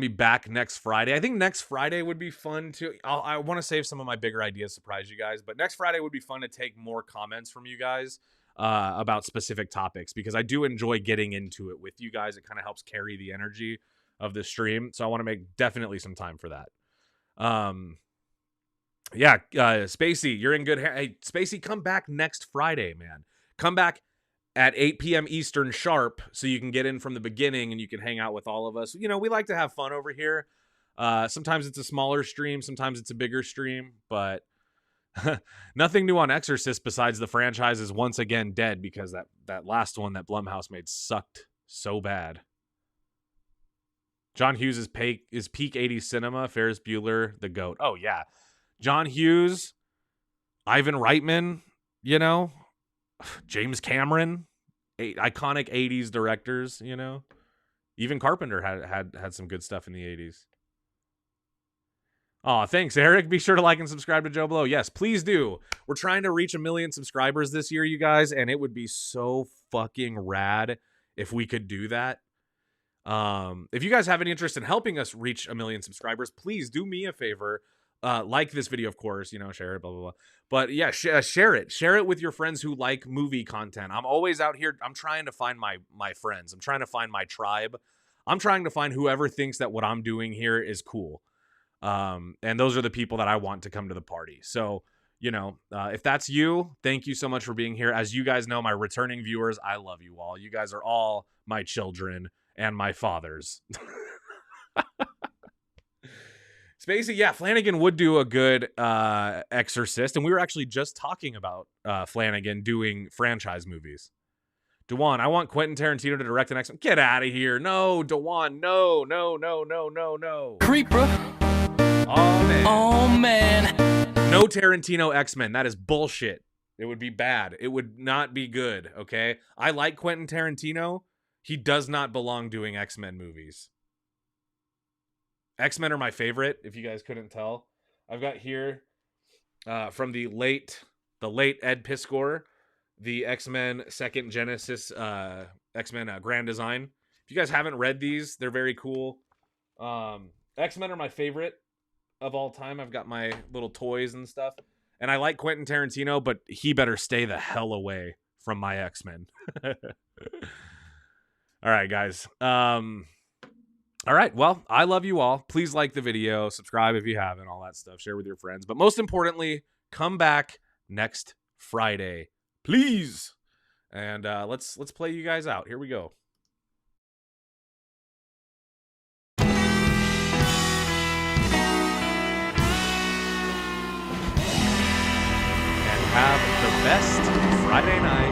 back next Friday. I think next Friday would be fun to. I want to save some of my bigger ideas, surprise you guys. But next Friday would be fun to take more comments from you guys about specific topics, because I do enjoy getting into it with you guys. It kind of helps carry the energy of the stream. So I want to make definitely some time for that. Yeah, Spacey, you're in good hands. Hey, Spacey, come back next Friday, man. Come back at 8 p.m. Eastern sharp, so you can get in from the beginning and you can hang out with all of us. You know, we like to have fun over here. Sometimes it's a smaller stream, sometimes it's a bigger stream, but nothing new on Exorcist besides the franchise is once again dead, because that last one that Blumhouse made sucked so bad. John Hughes is peak 80s cinema. Ferris Bueller, the GOAT. Oh, yeah. John Hughes, Ivan Reitman, you know, James Cameron, iconic 80s directors, you know. Even Carpenter had some good stuff in the 80s. Oh, thanks, Eric. Be sure to like and subscribe to Joe Blow. Yes, please do. We're trying to reach 1 million subscribers this year, you guys, and it would be so fucking rad if we could do that. If you guys have any interest in helping us reach 1 million subscribers, please do me a favor. Like this video, of course, you know, share it, blah, blah, blah. But yeah, share it. Share it with your friends who like movie content. I'm always out here. I'm trying to find my friends. I'm trying to find my tribe. I'm trying to find whoever thinks that what I'm doing here is cool. And those are the people that I want to come to the party. So, you know, if that's you, thank you so much for being here. As you guys know, my returning viewers, I love you all. You guys are all my children and my fathers. Spacey, yeah, Flanagan would do a good Exorcist, and we were actually just talking about Flanagan doing franchise movies. Dewan, I want Quentin Tarantino to direct an X-Men. Get out of here. No, Dewan, no. Creeper. Oh, man. Oh, man. No Tarantino X-Men. That is bullshit. It would be bad. It would not be good, okay? I like Quentin Tarantino. He does not belong doing X-Men movies. X-Men are my favorite, if you guys couldn't tell. I've got here from the late Ed Piskor, the X-Men Second Genesis X-Men Grand Design. If you guys haven't read these, they're very cool. X-Men are my favorite of all time. I've got my little toys and stuff. And I like Quentin Tarantino, but he better stay the hell away from my X-Men. All right, guys. All right, well, I love you all. Please like the video, subscribe if you haven't, all that stuff. Share with your friends. But most importantly, come back next Friday, please. And let's play you guys out. Here we go. And have the best Friday night.